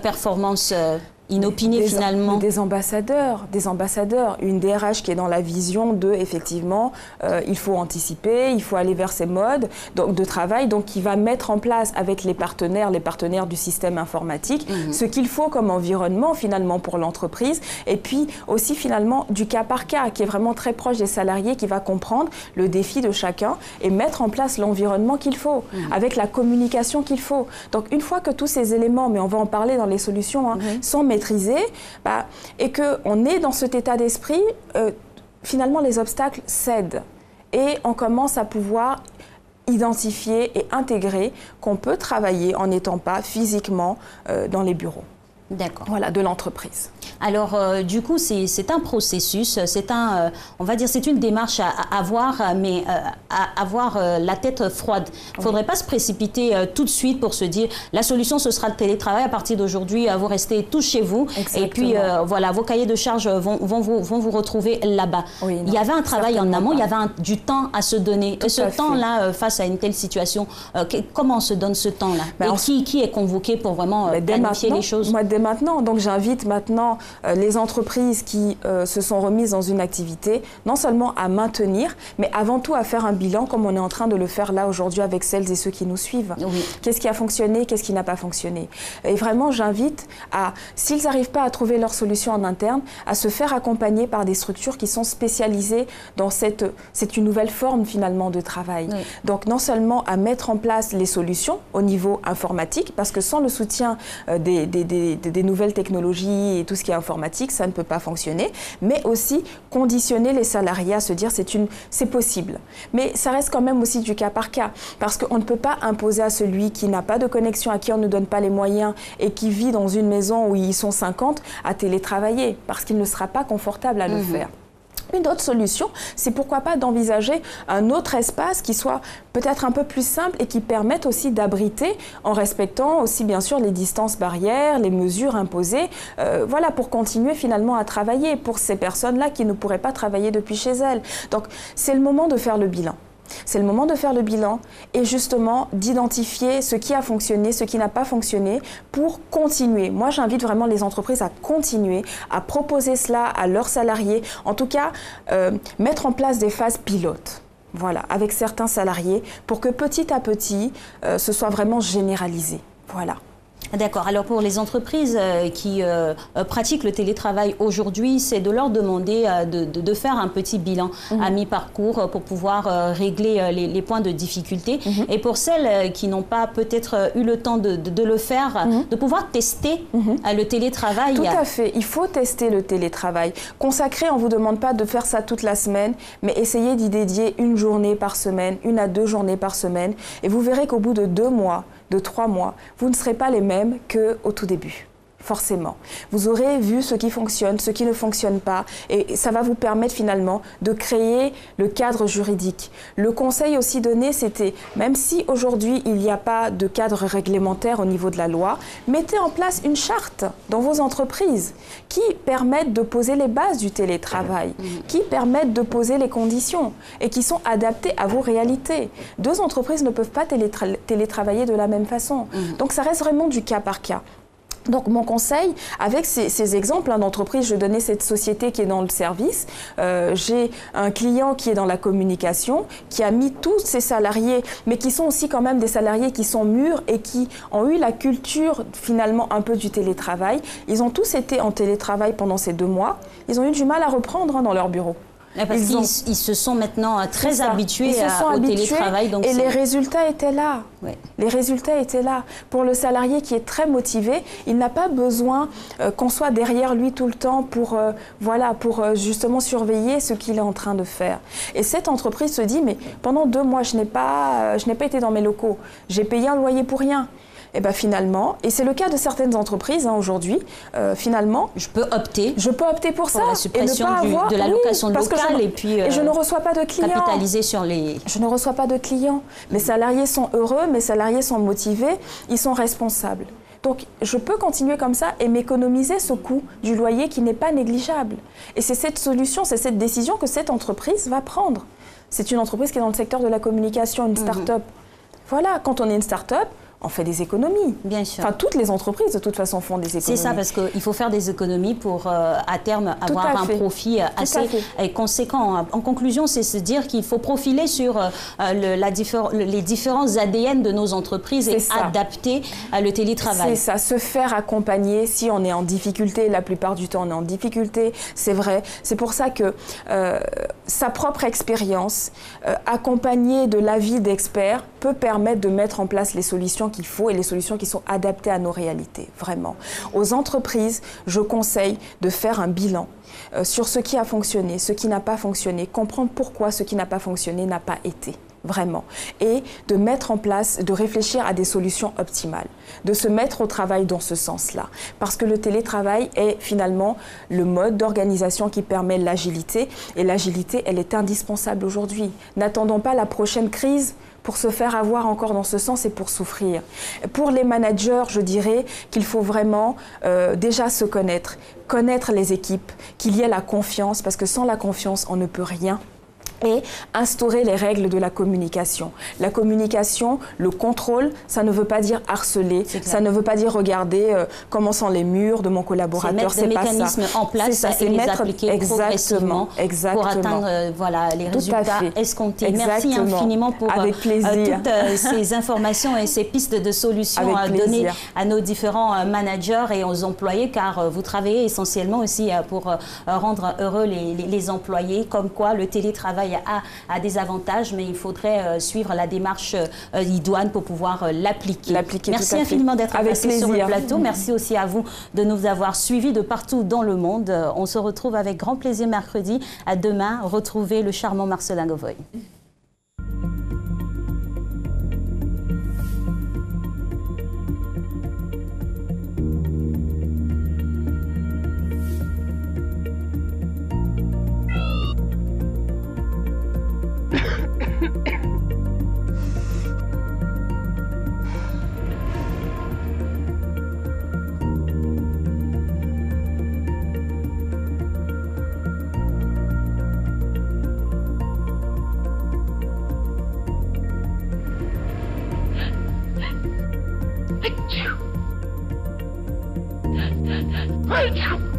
[SPEAKER 9] performance inopinée finalement?
[SPEAKER 12] Des ambassadeurs, une DRH qui est dans la vision de, effectivement, il faut anticiper, il faut aller vers ces modes de travail, donc qui va mettre en place avec les partenaires du système informatique, ce qu'il faut comme environnement finalement pour l'entreprise, et puis aussi finalement du cas par cas, qui est vraiment très proche des salariés, qui va comprendre le défi de chacun et mettre en place l'environnement qu'il faut, avec la communication qu'il faut. Donc une fois que tous ces éléments, mais on va en parler dans les solutions, sont maîtrisés, et qu'on est dans cet état d'esprit, finalement les obstacles cèdent et on commence à pouvoir identifier et intégrer qu'on peut travailler en n'étant pas physiquement dans les bureaux.
[SPEAKER 9] D'accord.
[SPEAKER 12] Voilà, de l'entreprise.
[SPEAKER 9] Alors, du coup, c'est un processus, on va dire, c'est une démarche à avoir, mais à avoir la tête froide. Il ne faudrait pas se précipiter tout de suite pour se dire, la solution, ce sera le télétravail. À partir d'aujourd'hui, vous restez tous chez vous. Exactement. Et puis, voilà, vos cahiers de charges vont vous retrouver là-bas. Oui, il y avait un travail en amont, il y avait du temps à se donner. Et ce temps-là, face à une telle situation, comment on se donne ce temps-là? Et qui est convoqué pour vraiment planifier les choses?
[SPEAKER 12] Dès maintenant. Donc, j'invite maintenant les entreprises qui se sont remises dans une activité, non seulement à maintenir, mais avant tout à faire un bilan, comme on est en train de le faire là aujourd'hui avec celles et ceux qui nous suivent. Oui. Qu'est-ce qui a fonctionné, qu'est-ce qui n'a pas fonctionné? Et vraiment, j'invite à, s'ils n'arrivent pas à trouver leur solution en interne, à se faire accompagner par des structures qui sont spécialisées dans c'est une nouvelle forme finalement de travail. Oui. Donc, non seulement à mettre en place les solutions au niveau informatique, parce que sans le soutien des nouvelles technologies et tout ce qui est informatique, ça ne peut pas fonctionner, mais aussi conditionner les salariés à se dire c'est possible. Mais ça reste quand même aussi du cas par cas, parce qu'on ne peut pas imposer à celui qui n'a pas de connexion, à qui on ne donne pas les moyens et qui vit dans une maison où ils sont 50 à télétravailler, parce qu'il ne sera pas confortable à le faire. Une autre solution, c'est pourquoi pas d'envisager un autre espace qui soit peut-être un peu plus simple et qui permette aussi d'abriter en respectant aussi bien sûr les distances barrières, les mesures imposées, voilà, pour continuer finalement à travailler pour ces personnes-là qui ne pourraient pas travailler depuis chez elles. Donc c'est le moment de faire le bilan. C'est le moment de faire le bilan et justement d'identifier ce qui a fonctionné, ce qui n'a pas fonctionné pour continuer. Moi, j'invite vraiment les entreprises à continuer, à proposer cela à leurs salariés. En tout cas, mettre en place des phases pilotes. Voilà, avec certains salariés pour que petit à petit, ce soit vraiment généralisé. Voilà.
[SPEAKER 9] D'accord. Alors pour les entreprises qui pratiquent le télétravail aujourd'hui, c'est de leur demander de faire un petit bilan à mi-parcours pour pouvoir régler les points de difficulté. Et pour celles qui n'ont pas peut-être eu le temps de le faire, de pouvoir tester le télétravail.
[SPEAKER 12] Tout à fait. Il faut tester le télétravail. Consacrer, on ne vous demande pas de faire ça toute la semaine, mais essayez d'y dédier 1 journée par semaine, 1 à 2 journées par semaine. Et vous verrez qu'au bout de 2 mois, de 3 mois, vous ne serez pas les mêmes qu'au tout début. Forcément. Vous aurez vu ce qui fonctionne, ce qui ne fonctionne pas, et ça va vous permettre finalement de créer le cadre juridique. Le conseil aussi donné, c'était, même si aujourd'hui il n'y a pas de cadre réglementaire au niveau de la loi, mettez en place une charte dans vos entreprises qui permettent de poser les bases du télétravail, qui permettent de poser les conditions et qui sont adaptées à vos réalités. 2 entreprises ne peuvent pas télétravailler de la même façon. Donc ça reste vraiment du cas par cas. Donc mon conseil, avec ces exemples d'entreprise, je donnais cette société qui est dans le service, j'ai un client qui est dans la communication, qui a mis tous ses salariés, mais qui sont aussi quand même des salariés qui sont mûrs et qui ont eu la culture finalement un peu du télétravail. Ils ont tous été en télétravail pendant ces 2 mois, ils ont eu du mal à reprendre dans leur bureau.
[SPEAKER 9] Parce qu'ils se sont maintenant très habitués au télétravail. Donc
[SPEAKER 12] et les résultats étaient là. Ouais. Les résultats étaient là. Pour le salarié qui est très motivé, il n'a pas besoin qu'on soit derrière lui tout le temps pour, pour justement surveiller ce qu'il est en train de faire. Et cette entreprise se dit, mais pendant 2 mois, je n'ai pas été dans mes locaux. J'ai payé un loyer pour rien. Et bien finalement, et c'est le cas de certaines entreprises aujourd'hui, finalement...
[SPEAKER 9] Je peux opter
[SPEAKER 12] pour ça.
[SPEAKER 9] La suppression de la location locale et puis...
[SPEAKER 12] et je ne reçois pas de clients.
[SPEAKER 9] Capitaliser sur les...
[SPEAKER 12] Je ne reçois pas de clients. Mes salariés sont heureux, mes salariés sont motivés, ils sont responsables. Donc, je peux continuer comme ça et m'économiser ce coût du loyer qui n'est pas négligeable. Et c'est cette solution, c'est cette décision que cette entreprise va prendre. C'est une entreprise qui est dans le secteur de la communication, une start-up. Voilà, quand on est une start-up, on fait des économies.
[SPEAKER 9] Bien sûr.
[SPEAKER 12] Enfin, toutes les entreprises, de toute façon, font des économies.
[SPEAKER 9] C'est ça, parce qu'il faut faire des économies pour, à terme, avoir un profit assez conséquent. En conclusion, c'est se dire qu'il faut profiler sur les différents ADN de nos entreprises et adapter le télétravail.
[SPEAKER 12] C'est ça, se faire accompagner si on est en difficulté. La plupart du temps, on est en difficulté, c'est vrai. C'est pour ça que sa propre expérience, accompagnée de l'avis d'experts, peut permettre de mettre en place les solutions qu'il faut et les solutions qui sont adaptées à nos réalités, vraiment. Aux entreprises, je conseille de faire un bilan sur ce qui a fonctionné, ce qui n'a pas fonctionné, comprendre pourquoi ce qui n'a pas fonctionné n'a pas été. Vraiment. Et de mettre en place, de réfléchir à des solutions optimales, de se mettre au travail dans ce sens-là. Parce que le télétravail est finalement le mode d'organisation qui permet l'agilité. Et l'agilité, elle est indispensable aujourd'hui. N'attendons pas la prochaine crise pour se faire avoir encore dans ce sens et pour souffrir. Pour les managers, je dirais qu'il faut vraiment déjà se connaître les équipes, qu'il y ait la confiance, parce que sans la confiance, on ne peut rien. Et instaurer les règles de la communication. La communication, le contrôle, ça ne veut pas dire harceler, ça ne veut pas dire regarder comment sont les murs de mon collaborateur,
[SPEAKER 9] c'est pas ça. Mettre des mécanismes en place et les appliquer progressivement pour atteindre les résultats escomptés. Merci infiniment pour toutes ces informations et ces pistes de solutions données à nos différents managers et aux employés, car vous travaillez essentiellement aussi pour rendre heureux les employés, comme quoi le télétravail a des avantages, mais il faudrait suivre la démarche idoine pour pouvoir l'appliquer. Merci infiniment d'être passé sur le plateau. Merci aussi à vous de nous avoir suivis de partout dans le monde. On se retrouve avec grand plaisir mercredi. À demain, retrouvez le charmant Marcelin Govoy.
[SPEAKER 17] Achoo!